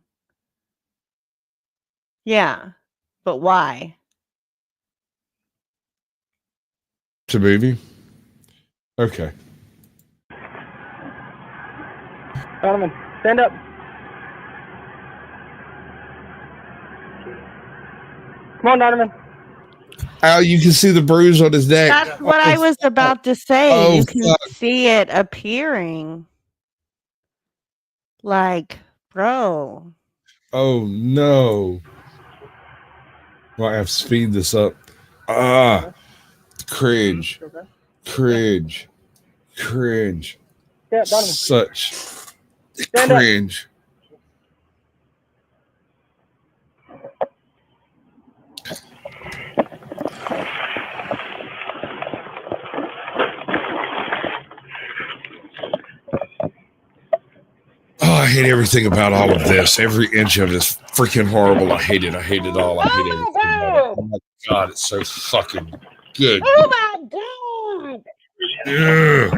Yeah, but why? To baby? Okay. Donovan, stand up. Come on, Donovan. Al, you can see the bruise on his neck. That's what I was about to say. You can see it appearing. Like, bro. Oh no. Well, I have to speed this up. Cringe. Cringe. Cringe. Yeah, Donovan. Such Stand up. cringe. Oh, I hate everything about all of this. Every inch of it is freaking horrible. I hate it. I hate it all. I hate everything about it. Oh my God, it's so fucking good. Oh my God. Yeah.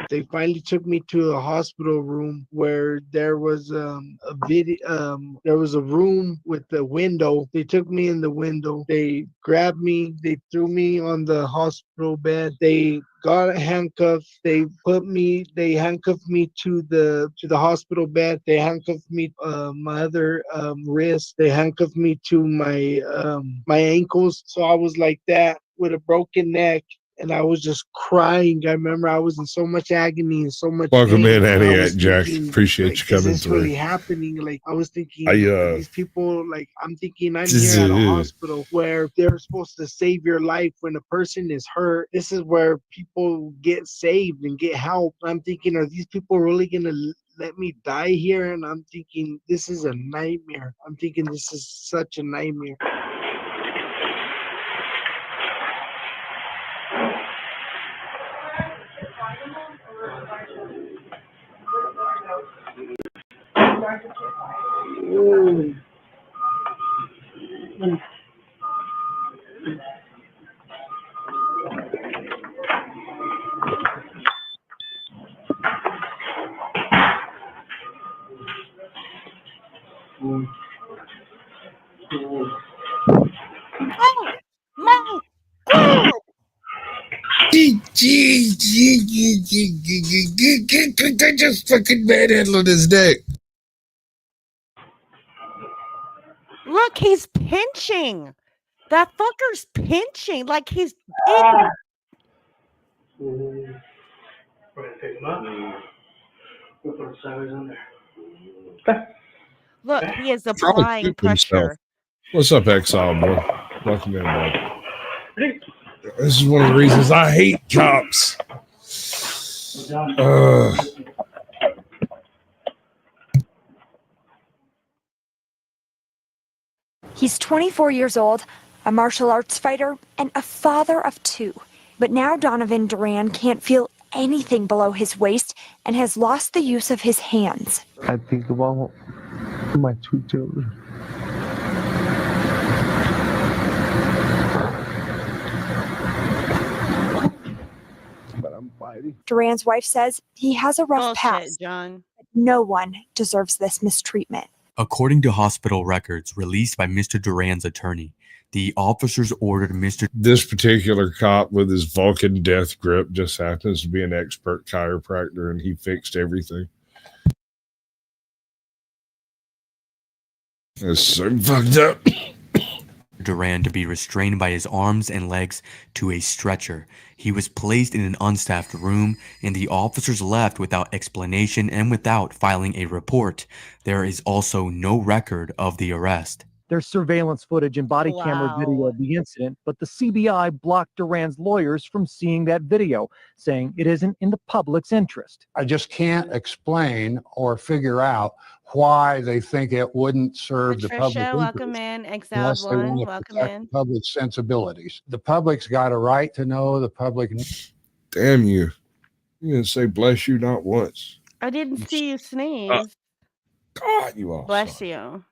They finally took me to a hospital room where there was a video. There was a room with a window. They took me in the window. They grabbed me. They threw me on the hospital bed. They got handcuffs. They handcuffed me to the hospital bed. They handcuffed me my other wrist. They handcuffed me to my my ankles. So I was like that with a broken neck. And I was just crying. I remember I was in so much agony and so much Welcome pain. in, Aniac Jack. Thinking, Appreciate like, you coming is this through. really happening? Like, I was thinking, these people, like, I'm thinking I'm here at a hospital where they're supposed to save your life when a person is hurt. This is where people get saved and get help. I'm thinking, are these people really going to let me die here? And I'm thinking, this is a nightmare. I'm thinking this is such a nightmare. Oh my God. Just fucking manhandling his neck. Look, he's pinching. That fucker's pinching. Like he's We're gonna pick him up. We'll put the sideways on there. Look, he is Probably applying pooped himself. pressure. What's up, Exile boy? Welcome in, bud. This is one of the reasons I hate cops. He's 24 years old, a martial arts fighter, and a father of 2. But now Donovan Duran can't feel anything below his waist and has lost the use of his hands. I think about my 2 children. But I'm fighting. Duran's wife says he has a rough Bullshit, past. John. No one deserves this mistreatment. According to hospital records released by Mr. Duran's attorney, the officers ordered Mr. This particular cop with his Vulcan death grip just happens to be an expert chiropractor, and he fixed everything. That's so fucked up. Duran to be restrained by his arms and legs to a stretcher. He was placed in an unstaffed room, and the officers left without explanation and without filing a report. There is also no record of the arrest. There's surveillance footage and body camera video of the incident, but the CBI blocked Duran's lawyers from seeing that video, saying it isn't in the public's interest. I just can't explain or figure out why they think it wouldn't serve the public Patricia, interest welcome in. unless Exiled they one, want to welcome protect in. public sensibilities. The public's got a right to know. The public. Damn you! You didn't say bless you not once. I didn't see you sneeze. God, you all. Bless you.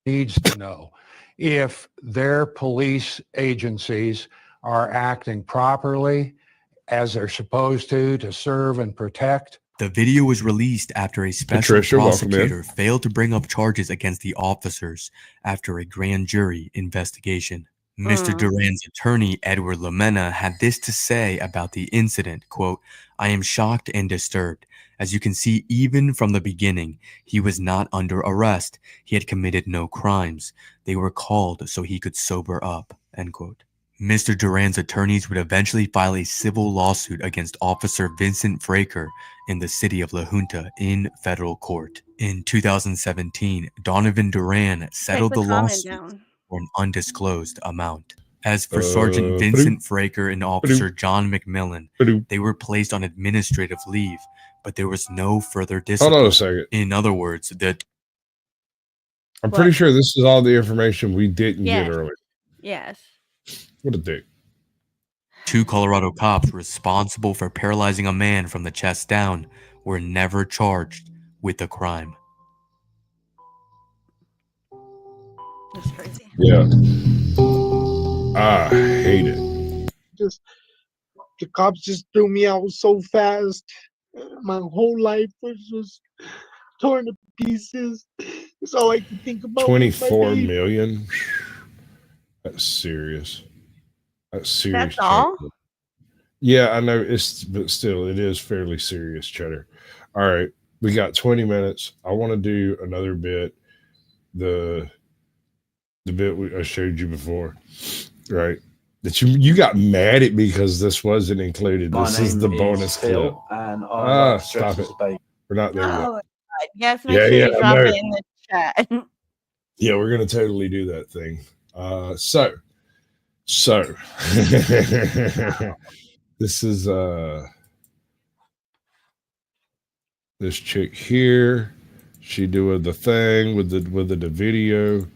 Needs to know if their police agencies are acting properly as they're supposed to serve and protect. The video was released after a special Patricia, prosecutor failed to bring up charges against the officers after a grand jury investigation. Mr. Duran's attorney, Edward Lamena, had this to say about the incident, quote, "I am shocked and disturbed. As you can see, even from the beginning, he was not under arrest. He had committed no crimes. They were called so he could sober up," end quote. Mr. Duran's attorneys would eventually file a civil lawsuit against Officer Vincent Fraker in the city of La Junta in federal court. In 2017, Donovan Duran settled the lawsuit for an undisclosed amount. As for Sergeant Vincent Fraker and Officer John McMillan, they were placed on administrative leave, but there was no further discipline. Hold on a second. In other words, I'm pretty sure this is all the information we didn't get earlier. Yes. What a dick. 2 Colorado cops responsible for paralyzing a man from the chest down were never charged with the crime. That's crazy. Yeah. I hate it. Just the cops just threw me out so fast. My whole life was just torn to pieces. It's all I can think about. 24 million. That's serious. That's serious. That's all? Yeah, I know but still, it is fairly serious, Cheddar. All right, we got 20 minutes. I want to do another bit. The bit I showed you before, right? That you got mad at me because this wasn't included. This is the bonus clip. And stop it. We're not there yet. Yes, make sure you drop it in the chat. Yeah, we're gonna totally do that thing. So this is this chick here. She doing the thing with the video,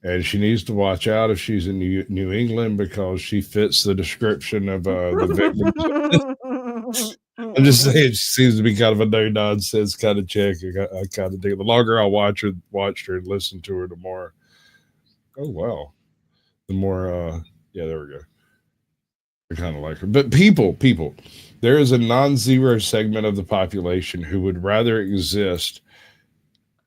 and she needs to watch out if she's in New England because she fits the description of the victim. I'm just saying, she seems to be kind of a no nonsense kind of chick. I kind of dig. The longer I watched her and listened to her, the more. Oh wow, the more. Yeah, there we go. I kind of like her. But people, there is a non-zero segment of the population who would rather exist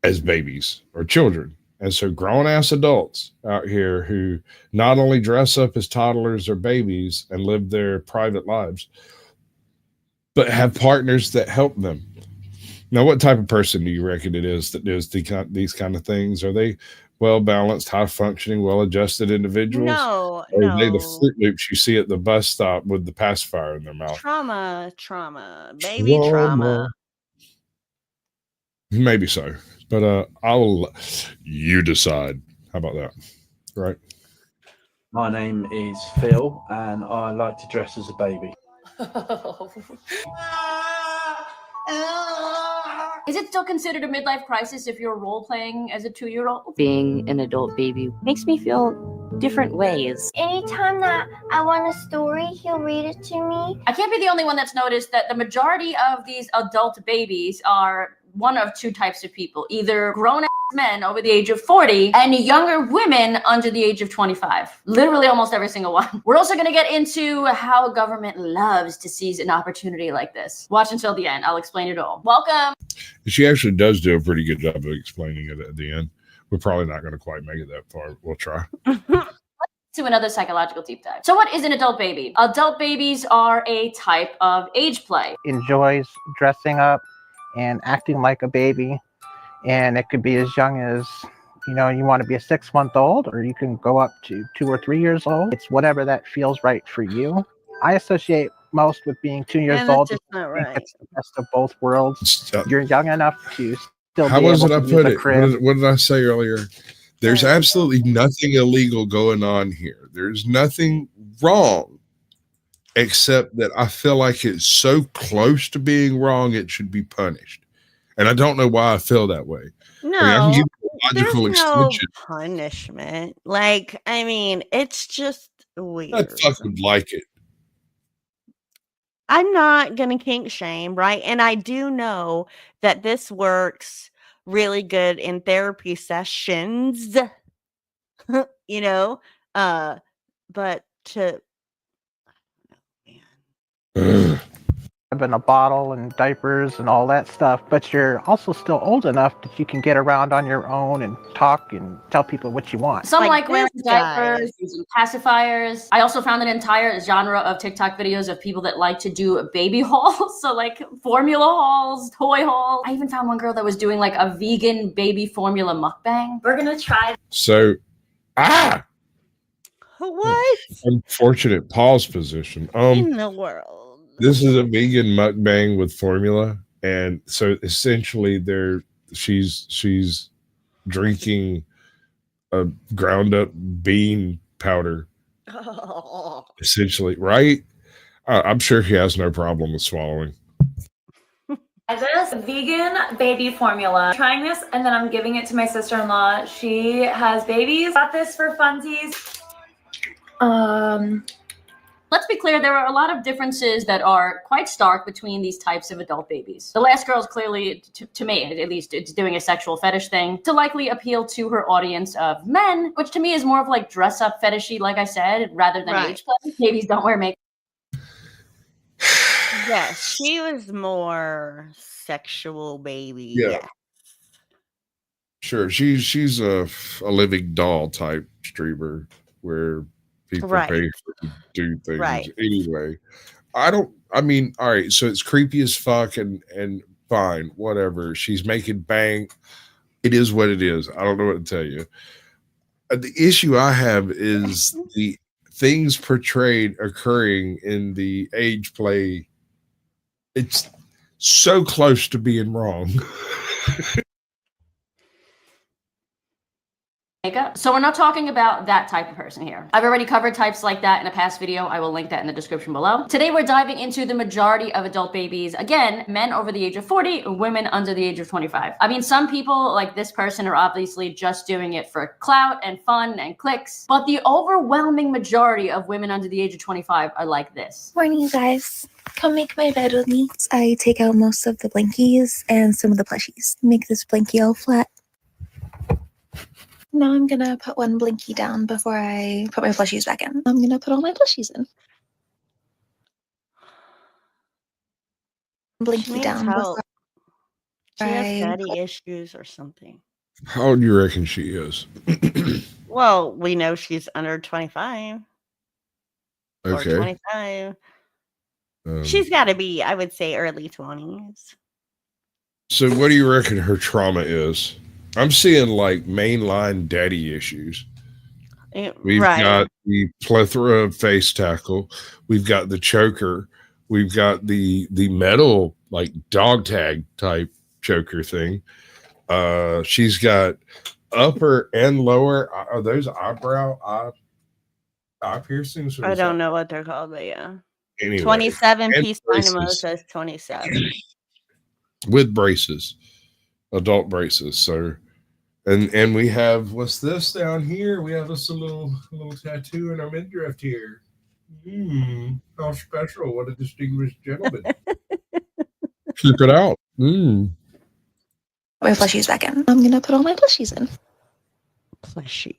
as babies or children. And so grown-ass adults out here who not only dress up as toddlers or babies and live their private lives, but have partners that help them. Now, what type of person do you reckon it is that does these kind of things? Are they well-balanced, high-functioning, well-adjusted individuals? No. Are they the Fruit Loops you see at the bus stop with the pacifier in their mouth? Trauma, baby trauma. Maybe so, but you decide. How about that? Right. My name is Phil, and I like to dress as a baby. Is it still considered a midlife crisis if you're role-playing as a 2-year-old? Being an adult baby makes me feel different ways. Anytime that I want a story, he'll read it to me. I can't be the only one that's noticed that the majority of these adult babies are one of two types of people, either grown-ass men over the age of 40 and younger women under the age of 25. Literally almost every single one. We're also going to get into how government loves to seize an opportunity like this. Watch until the end. I'll explain it all. Welcome. She actually does do a pretty good job of explaining it at the end. We're probably not going to quite make it that far. We'll try. To another psychological deep dive. So what is an adult baby? Adult babies are a type of age play. Enjoys dressing up and acting like a baby, and it could be as young as, you want to be a 6-month-old, or you can go up to 2 or 3 years old. It's whatever that feels right for you. I associate most with being 2 years old. That's not right. It's the best of both worlds. You're young enough to still How be was able it I to put use a it? crib. What did I say earlier? There's absolutely nothing illegal going on here. There's nothing wrong, except that I feel like it's so close to being wrong, it should be punished. And I don't know why I feel that way. No, I can give you a logical there's no extension. punishment. Like, I mean, it's just weird. I fucking like it. I'm not gonna kink shame, right? And I do know that this works really good in therapy sessions, you know, but to in a bottle and diapers and all that stuff, but you're also still old enough that you can get around on your own and talk and tell people what you want. Some like wearing this guy. diapers, using pacifiers. I also found an entire genre of TikTok videos of people that like to do baby hauls. So like formula hauls, toy hauls. I even found one girl that was doing like a vegan baby formula mukbang. We're gonna try. So, what unfortunate pause position. in the world? This is a vegan mukbang with formula, and so essentially, she's drinking a ground up bean powder, essentially, right? I'm sure he has no problem with swallowing. This vegan baby formula. I'm trying this, and then I'm giving it to my sister-in-law. She has babies. Got this for funsies. Let's be clear, there are a lot of differences that are quite stark between these types of adult babies. The last girl is clearly, to me at least, it's doing a sexual fetish thing to likely appeal to her audience of men, which to me is more of like dress-up fetishy, like I said, rather than age play. Babies don't wear makeup. Yeah, she was more sexual baby. Yeah. Yeah. Sure, she's a living doll type streamer where people Right. pay to do things. Right. Anyway, I mean, all right, so it's creepy as fuck and fine, whatever. She's making bank. It is what it is. I don't know what to tell you. The issue I have is the things portrayed occurring in the age play. It's so close to being wrong. Makeup. So we're not talking about that type of person here. I've already covered types like that in a past video. I will link that in the description below. Today we're diving into the majority of adult babies. Again, men over the age of 40, women under the age of 25. I mean, some people like this person are obviously just doing it for clout and fun and clicks, but the overwhelming majority of women under the age of 25 are like this. Morning, you guys. Come make my bed with me. I take out most of the blankies and some of the plushies. Make this blankie all flat. Now I'm gonna put one blankie down before I put my plushies back in. I'm gonna put all my plushies in. Blankie down before She has I daddy issues or something. How old do you reckon she is? Well, we know she's under 25 or Okay. 25. She's got to be, I would say, early 20s. So what do you reckon her trauma is? I'm seeing like mainline daddy issues. We've got the plethora of face tackle. We've got the choker. We've got the metal like dog tag type choker thing. She's got upper and lower. Are those eye piercings? I don't know what they're called, but yeah. Anyway, 27 and piece braces. dynamo says 27. With braces, adult braces. So, and we have, what's this down here? We have this little tattoo in our midriff here. How special! What a distinguished gentleman. Check it out. my plushies back in. I'm gonna put all my plushies in. Plushies.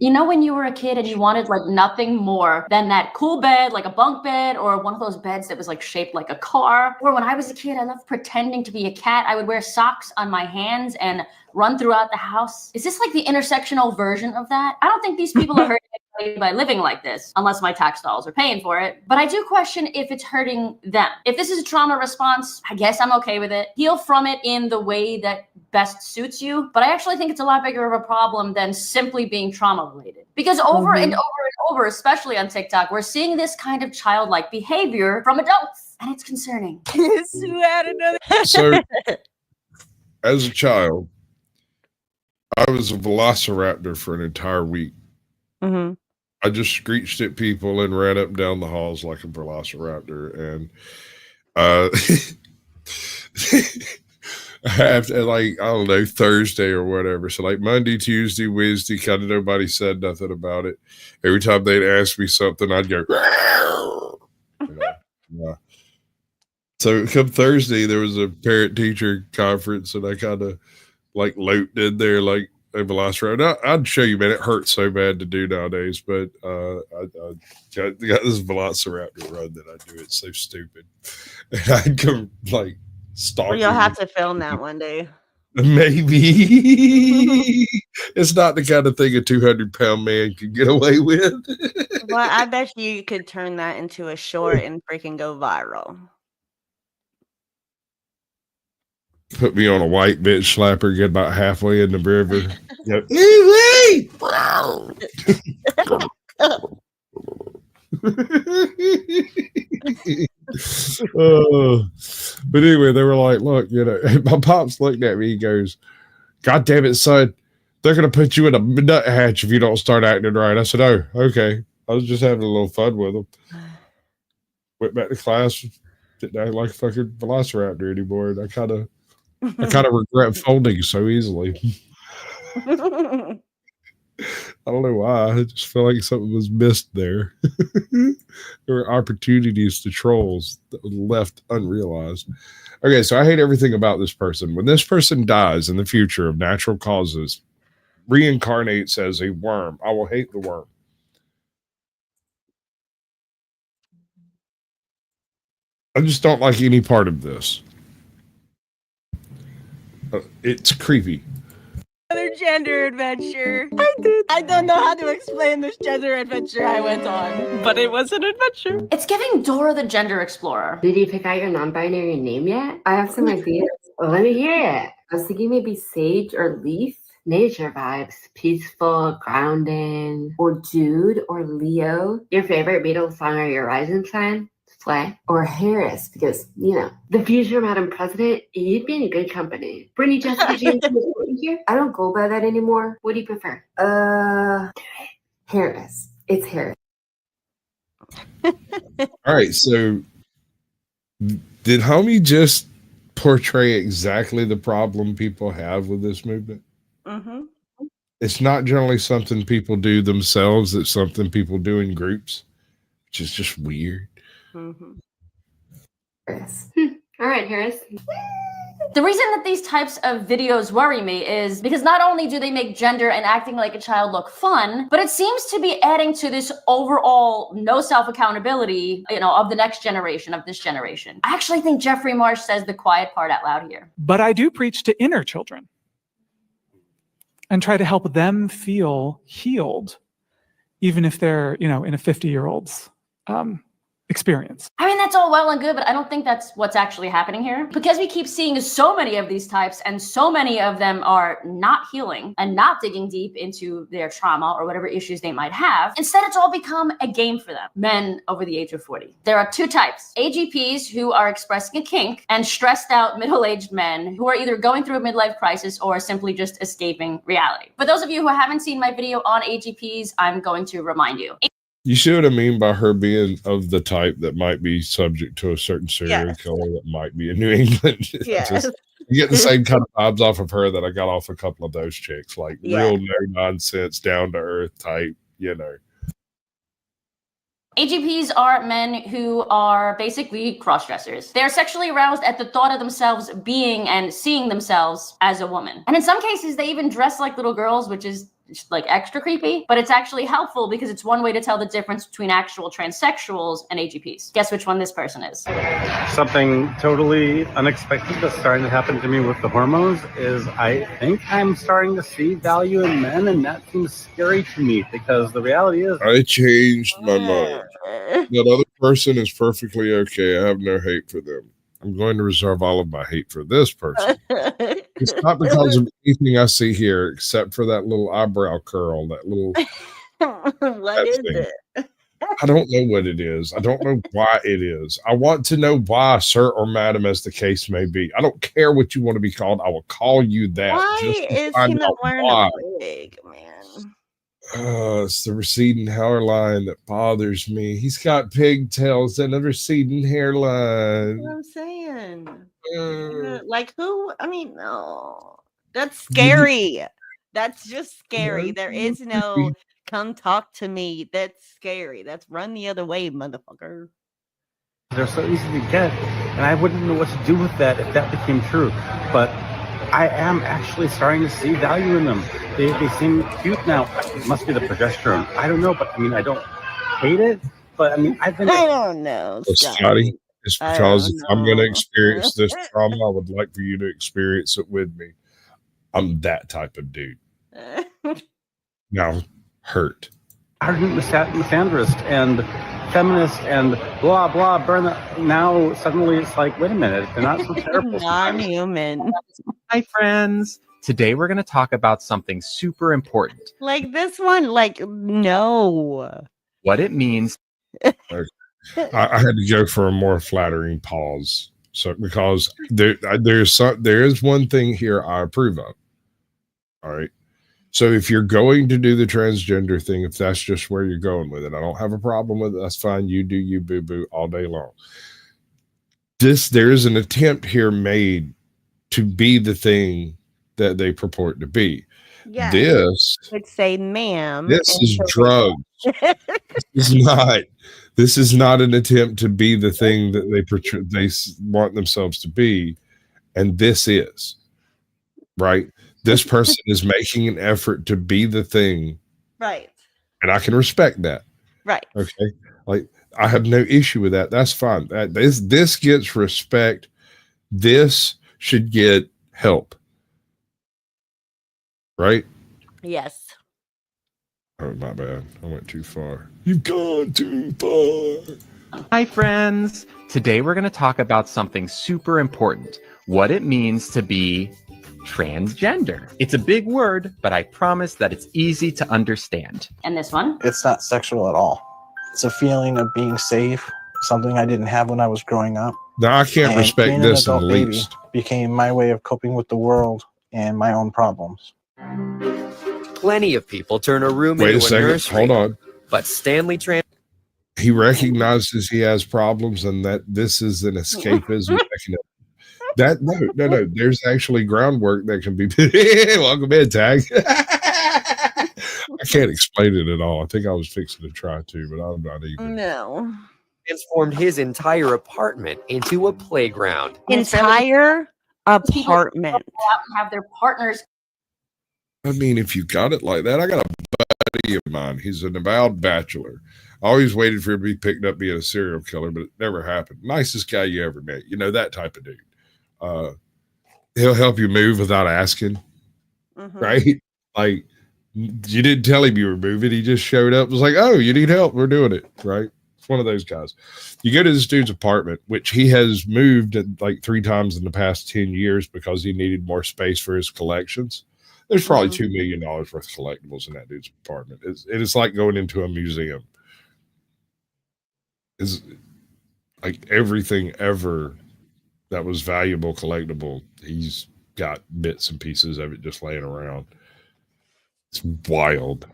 You know when you were a kid and you wanted like nothing more than that cool bed, like a bunk bed or one of those beds that was like shaped like a car? Or when I was a kid, I loved pretending to be a cat. I would wear socks on my hands and run throughout the house. Is this like the intersectional version of that? I don't think these people are hurting anybody by living like this, unless my tax dollars are paying for it. But I do question if it's hurting them. If this is a trauma response, I guess I'm okay with it. Heal from it in the way that best suits you. But I actually think it's a lot bigger of a problem than simply being trauma related. Because over and over and over, especially on TikTok, we're seeing this kind of childlike behavior from adults. And it's concerning. Sue had another. So, as a child, I was a velociraptor for an entire week. Mm-hmm. I just screeched at people and ran up and down the halls like a velociraptor. And after, like, I don't know, Thursday or whatever. So like Monday, Tuesday, Wednesday, kind of nobody said nothing about it. Every time they'd ask me something, I'd go, yeah. So come Thursday, there was a parent teacher conference, and I kind of like loped in there like a velociraptor. I'd show you, man. It hurts so bad to do nowadays, but I got this velociraptor run that I do. It's so stupid. And I'd come like stalking. Well, you'll have to film that one day. Maybe. It's not the kind of thing a 200-pound man can get away with. Well, I bet you could turn that into a short and freaking go viral. Put me on a white bitch slapper, get about halfway in the river. Yep. But anyway, they were like, look, you know, my pops looked at me, he goes, God damn it, son, they're going to put you in a nut hatch if you don't start acting right. I said, oh, okay. I was just having a little fun with them. Went back to class, didn't act like a fucking velociraptor anymore. And I kind of regret folding so easily. I don't know why. I just feel like something was missed there. There were opportunities to trolls that were left unrealized. Okay, so I hate everything about this person. When this person dies in the future of natural causes, reincarnates as a worm, I will hate the worm. I just don't like any part of this. It's creepy. Another gender adventure. I don't know how to explain this gender adventure I went on, but it was an adventure. It's giving Dora the Gender Explorer. Did you pick out your non-binary name yet? I have some ideas. Well, let me hear it. I was thinking maybe Sage or Leaf. Nature vibes. Peaceful, grounding. Or Dude or Leo. Your favorite Beatles song or your rising sign? Slay. Or Harris, because, you know, the future Madam President, you'd be in good company. Brittany, Jessica, James, here? I don't go by that anymore. What do you prefer? Harris. It's Harris. All right, so did homie just portray exactly the problem people have with this movement? Mm-hmm. It's not generally something people do themselves. It's something people do in groups, which is just weird. Mm-hmm. Harris. All right, Harris. The reason that these types of videos worry me is because not only do they make gender and acting like a child look fun, but it seems to be adding to this overall no self-accountability, you know, of the next generation, of this generation. I actually think Jeffrey Marsh says the quiet part out loud here. But I do preach to inner children and try to help them feel healed, even if they're, you know, in a 50-year-old's experience. I mean, that's all well and good, but I don't think that's what's actually happening here. Because we keep seeing so many of these types, and so many of them are not healing and not digging deep into their trauma or whatever issues they might have. Instead, it's all become a game for them, men over the age of 40. There are two types: AGPs who are expressing a kink, and stressed out middle-aged men who are either going through a midlife crisis or simply just escaping reality. For those of you who haven't seen my video on AGPs, I'm going to remind you. You see what I mean by her being of the type that might be subject to a certain serial killer that might be in New England. Yes. You get the same kind of vibes off of her that I got off a couple of those chicks, like real no nonsense, down to earth type, you know. AGPs are men who are basically cross-dressers. They're sexually aroused at the thought of themselves being and seeing themselves as a woman. And in some cases, they even dress like little girls, which is like extra creepy, but it's actually helpful because it's one way to tell the difference between actual transsexuals and AGPs. Guess which one this person is. Something totally unexpected that's starting to happen to me with the hormones is I think I'm starting to see value in men, and that seems scary to me because the reality is I changed my mind. That other person is perfectly okay. I have no hate for them. I'm going to reserve all of my hate for this person. It's not because of anything I see here, except for that little eyebrow curl, that little. What is it? I don't know what it is. I don't know why it is. I want to know why, sir or madam, as the case may be. I don't care what you want to be called. I will call you that. Why Just to is find he not out wearing why. a wig, man? It's the receding hairline that bothers me. He's got pigtails and a receding hairline. That's what I'm saying. Like who? I mean, no. That's scary. That's just scary. There is no come talk to me. That's scary. That's run the other way, motherfucker. They're so easy to get, and I wouldn't know what to do with that if that became true. But I am actually starting to see value in them. They seem cute now. It must be the progesterone. I don't know, but I mean, I don't hate it. But I mean, I don't know, Scotty. It's because if I'm going to experience this trauma, I would like for you to experience it with me. I'm that type of dude. Now, hurt. Ardent misandrist and feminist and blah blah burn that. Now suddenly it's like, wait a minute, they're not so terrible. Non-human. Hi friends. Today we're going to talk about something super important. Like this one, like no. What it means. I had to go for a more flattering pause. So because there is one thing here I approve of. All right. So if you're going to do the transgender thing, if that's just where you're going with it, I don't have a problem with it. That's fine. You do you, boo boo, all day long. There is an attempt here made to be the thing that they purport to be. Yeah. This would say, ma'am. This is drugs. This is not an attempt to be the thing that they want themselves to be, and this is right. This person is making an effort to be the thing. Right. And I can respect that. Right. Okay. Like I have no issue with that. That's fine. This gets respect. This should get help. Right? Yes. Oh, my bad. I went too far. You've gone too far. Hi friends. Today we're going to talk about something super important. What it means to be transgender. It's a big word, but I promise that it's easy to understand. And this one? It's not sexual at all. It's a feeling of being safe, something I didn't have when I was growing up. No, I can't respect being this an in the adult baby least. became my way of coping with the world and my own problems. Plenty of people turn a room Wait a into a second. nursery. Hold on. But Stanley He recognizes he has problems and that this is an escapism mechanism. No. There's actually groundwork that can be. Welcome in, Tag. I can't explain it at all. I think I was fixing to try to, but I'm not even. No. transformed his entire apartment into a playground. Entire apartment. Have their partners. I mean, if you got it like that, I got a buddy of mine. He's an avowed bachelor. I always waited for him to be picked up being a serial killer, but it never happened. Nicest guy you ever met. You know, that type of dude. He'll help you move without asking. Right? Like, you didn't tell him you were moving. He just showed up. Was like, oh, you need help. We're doing it. Right? It's one of those guys. You go to this dude's apartment, which he has moved like 3 times in the past 10 years because he needed more space for his collections. There's probably $2 million worth of collectibles in that dude's apartment. It's like going into a museum. Is like everything ever that was valuable, collectible, he's got bits and pieces of it just laying around. It's wild.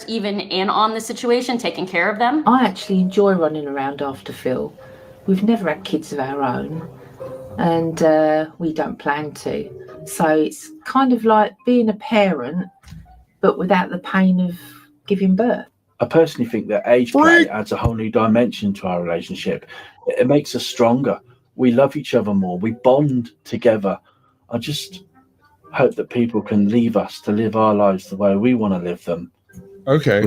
Even in on the situation, taking care of them. I actually enjoy running around after Phil. We've never had kids of our own, and we don't plan to. So it's kind of like being a parent, but without the pain of giving birth. I personally think that age play adds a whole new dimension to our relationship. It makes us stronger. We love each other more. We bond together. I just hope that people can leave us to live our lives the way we want to live them. Okay.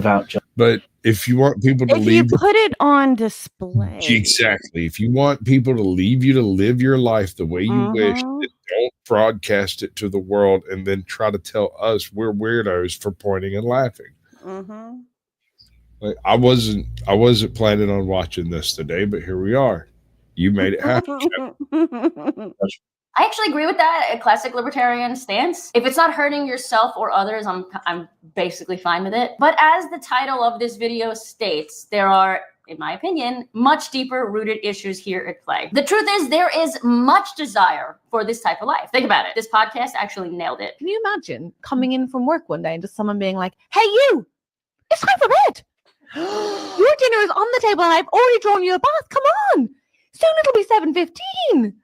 But if you want people to If leave, you put it on display. exactly. If you want people to leave you to live your life the way you wish, then don't broadcast it to the world and then try to tell us we're weirdos for pointing and laughing. Like, I wasn't planning on watching this today, but here we are. You made it happen. I actually agree with that. A classic libertarian stance. If it's not hurting yourself or others, I'm basically fine with it. But as the title of this video states, there are, in my opinion, much deeper rooted issues here at play. The truth is, there is much desire for this type of life. Think about it. This podcast actually nailed it. Can you imagine coming in from work one day and just someone being like, "Hey, you, it's time for bed. Your dinner is on the table and I've already drawn you a bath. Come on. Soon it'll be 7:15.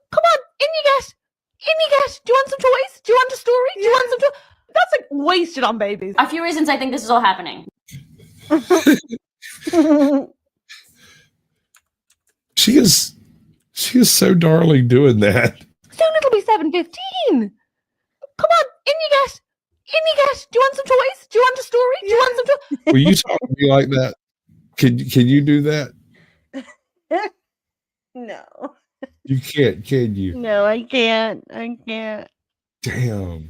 Come on, in you get. In you get. Do you want some toys? Do you want a story? Do you want some toys?" That's like wasted on babies. A few reasons I think this is all happening. She is so darling doing that. Soon it'll be 7:15. Come on, in you get. In you get. Do you want some toys? Do you want a story? Do you want some toys? Will you talk to me like that? Can you do that? No. You can't, can you? No, I can't. I can't. Damn.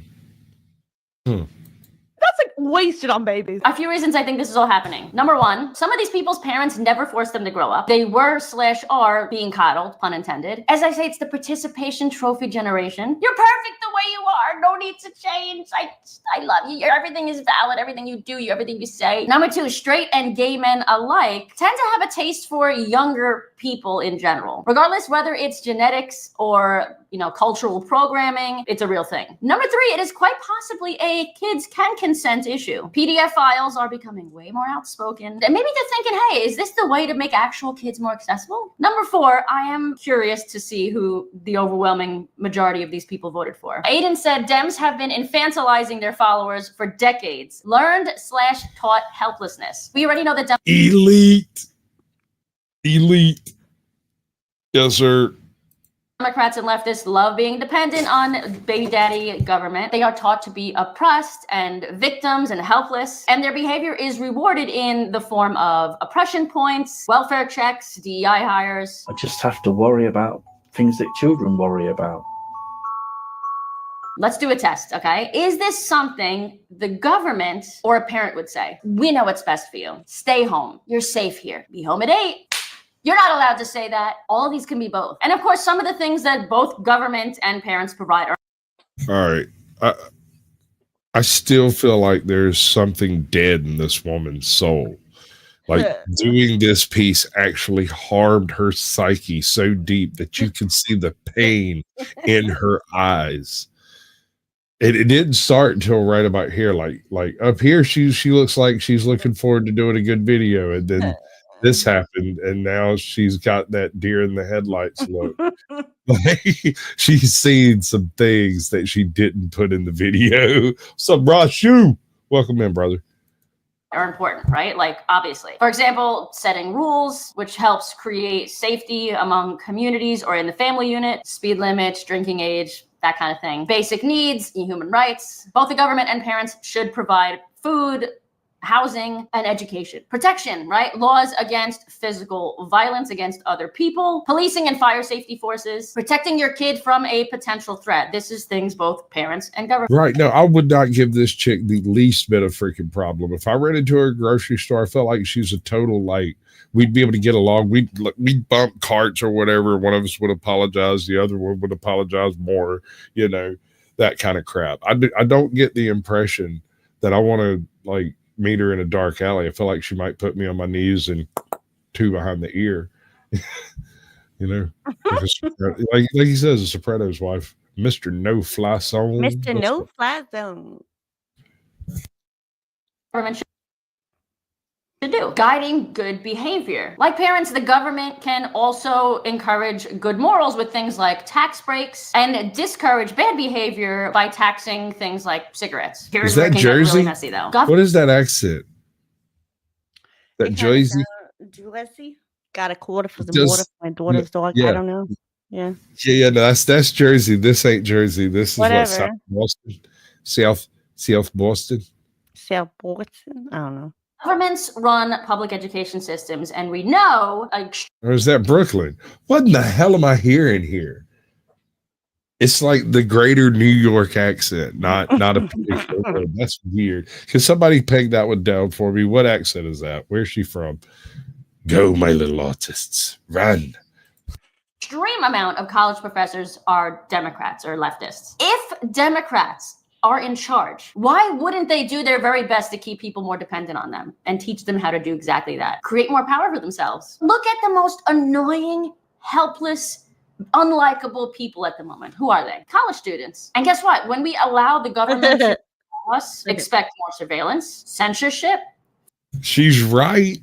That's like wasted on babies. A few reasons I think this is all happening. Number one, some of these people's parents never forced them to grow up. They were/are being coddled, pun intended. As I say, it's the participation trophy generation. You're perfect the way you are. No need to change. I love you. Everything is valid. Everything you do, everything you say. Number two, straight and gay men alike tend to have a taste for younger people in general. Regardless whether it's genetics or, cultural programming, it's a real thing. Number three, it is quite possibly a kids can consent issue. PDF files are becoming way more outspoken. And maybe they're thinking, hey, is this the way to make actual kids more accessible? Number four, I am curious to see who the overwhelming majority of these people voted for. Aiden said Dems have been infantilizing their followers for decades. Learned/taught helplessness. We already know that Dems Elite. Yes, sir. Democrats and leftists love being dependent on baby daddy government. They are taught to be oppressed and victims and helpless, and their behavior is rewarded in the form of oppression points, welfare checks, DEI hires. I just have to worry about things that children worry about. Let's do a test, okay? Is this something the government or a parent would say? We know what's best for you. Stay home. You're safe here. Be home at 8. You're not allowed to say that. All of these can be both. And of course, some of the things that both government and parents provide are. All right. I still feel like there's something dead in this woman's soul. Like doing this piece actually harmed her psyche so deep that you can see the pain in her eyes. It didn't start until right about here. Like up here, she looks like she's looking forward to doing a good video, and then this happened, and now she's got that deer in the headlights look. Like, she's seen some things that she didn't put in the video. What's up, Rashu? Welcome in, brother. Are important, right? Like, obviously. For example, setting rules, which helps create safety among communities or in the family unit, speed limits, drinking age, that kind of thing. Basic needs, human rights. Both the government and parents should provide food, housing, and education. Protection, right? Laws against physical violence against other people, policing and fire safety forces, protecting your kid from a potential threat. This is things both parents and government. Right. No, I would not give this chick the least bit of freaking problem. If I ran into her grocery store, I felt like she's a total, like, we'd be able to get along. We'd bump carts or whatever. One of us would apologize. The other one would apologize more, that kind of crap. I don't get the impression that I want to, like, meet her in a dark alley. I feel like she might put me on my knees and two behind the ear. Like he says, a Soprano's wife, Mr. No Fly Zone. Mr. No Fly Zone. Government should do guiding good behavior. Like parents, the government can also encourage good morals with things like tax breaks and discourage bad behavior by taxing things like cigarettes. Is that Jersey? Really messy, though. What is that accent? That Jersey? Jersey? Got a quarter for the water for my daughter's dog. Yeah. I don't know. Yeah. Yeah. No, that's Jersey. This ain't Jersey. This is Whatever. what, South Boston. South Boston. South Boston? I don't know. Governments run public education systems, and we know. Or is that Brooklyn? What in the hell am I hearing here? It's like the greater New York accent, not a particular word. That's weird. Can somebody peg that one down for me? What accent is that? Where's she from? Go, my little artists. Run. extreme amount of college professors are Democrats or leftists. If Democrats are in charge, why wouldn't they do their very best to keep people more dependent on them and teach them how to do exactly that? Create more power for themselves. Look at the most annoying, helpless, unlikable people at the moment. Who are they? College students. And guess what? When we allow the government to us expect more surveillance, censorship. She's right.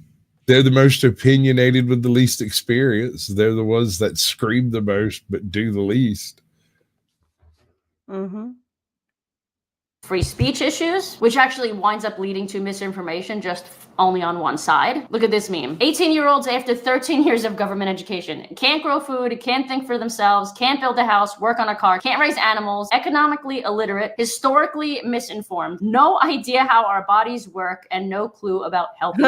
They're the most opinionated with the least experience. They're the ones that scream the most but do the least. Mm-hmm. Free speech issues, which actually winds up leading to misinformation just only on one side. Look at this meme. 18-year-olds after 13 years of government education can't grow food, can't think for themselves, can't build a house, work on a car, can't raise animals, economically illiterate, historically misinformed, no idea how our bodies work, and no clue about healthy.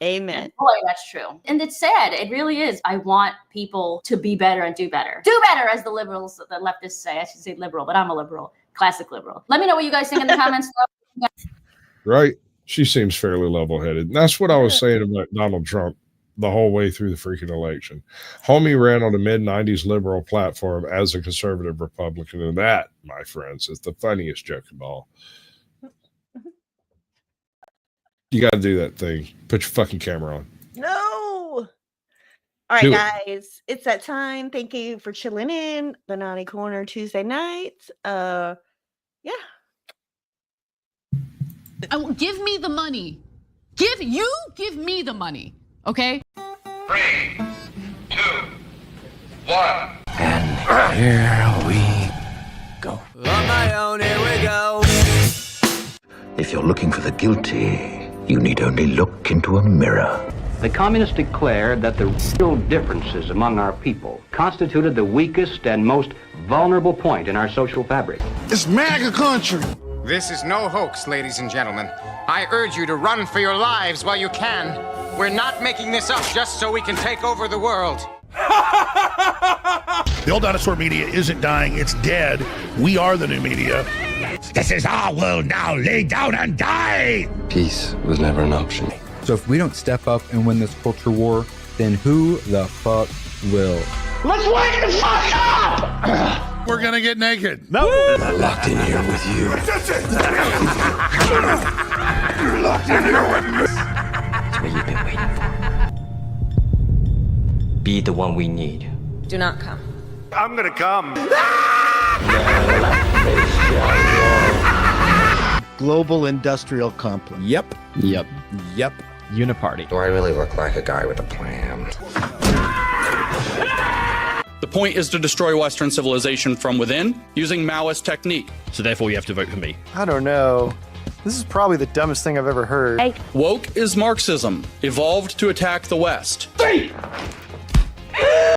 Amen. And boy, that's true. And it's sad. It really is. I want people to be better and do better. Do better, as the liberals, the leftists say. I should say liberal, but I'm a liberal. Classic liberal. Let me know what you guys think in the comments. Right. She seems fairly level-headed. And that's what I was saying about Donald Trump the whole way through the freaking election. Homie ran on a mid-90s liberal platform as a conservative Republican. And that, my friends, is the funniest joke of all. You got to do that thing. Put your fucking camera on. No. All right, guys. It's that time. Thank you for chilling in. The Naughty Corner Tuesday nights. Yeah. Give me the money. Give me the money. Okay? 3, 2, 1. And here we go. On my own, here we go. If you're looking for the guilty, you need only look into a mirror. The communists declared that the real differences among our people constituted the weakest and most vulnerable point in our social fabric. It's MAGA country. This is no hoax, ladies and gentlemen. I urge you to run for your lives while you can. We're not making this up just so we can take over the world. The old dinosaur media isn't dying, it's dead. We are the new media. This is our world now. Lay down and die. Peace was never an option. So if we don't step up and win this culture war, then who the fuck will? Let's wake the fuck up! We're gonna get naked. No. I'm locked in here with you. You're locked in here with me. It's what you've been waiting for. Be the one we need. Do not come. I'm gonna come. Global industrial complex. Yep. Uniparty. Do I really look like a guy with a plan? The point is to destroy Western civilization from within using Maoist technique. So therefore you have to vote for me. I don't know. This is probably the dumbest thing I've ever heard. Woke is Marxism, evolved to attack the West.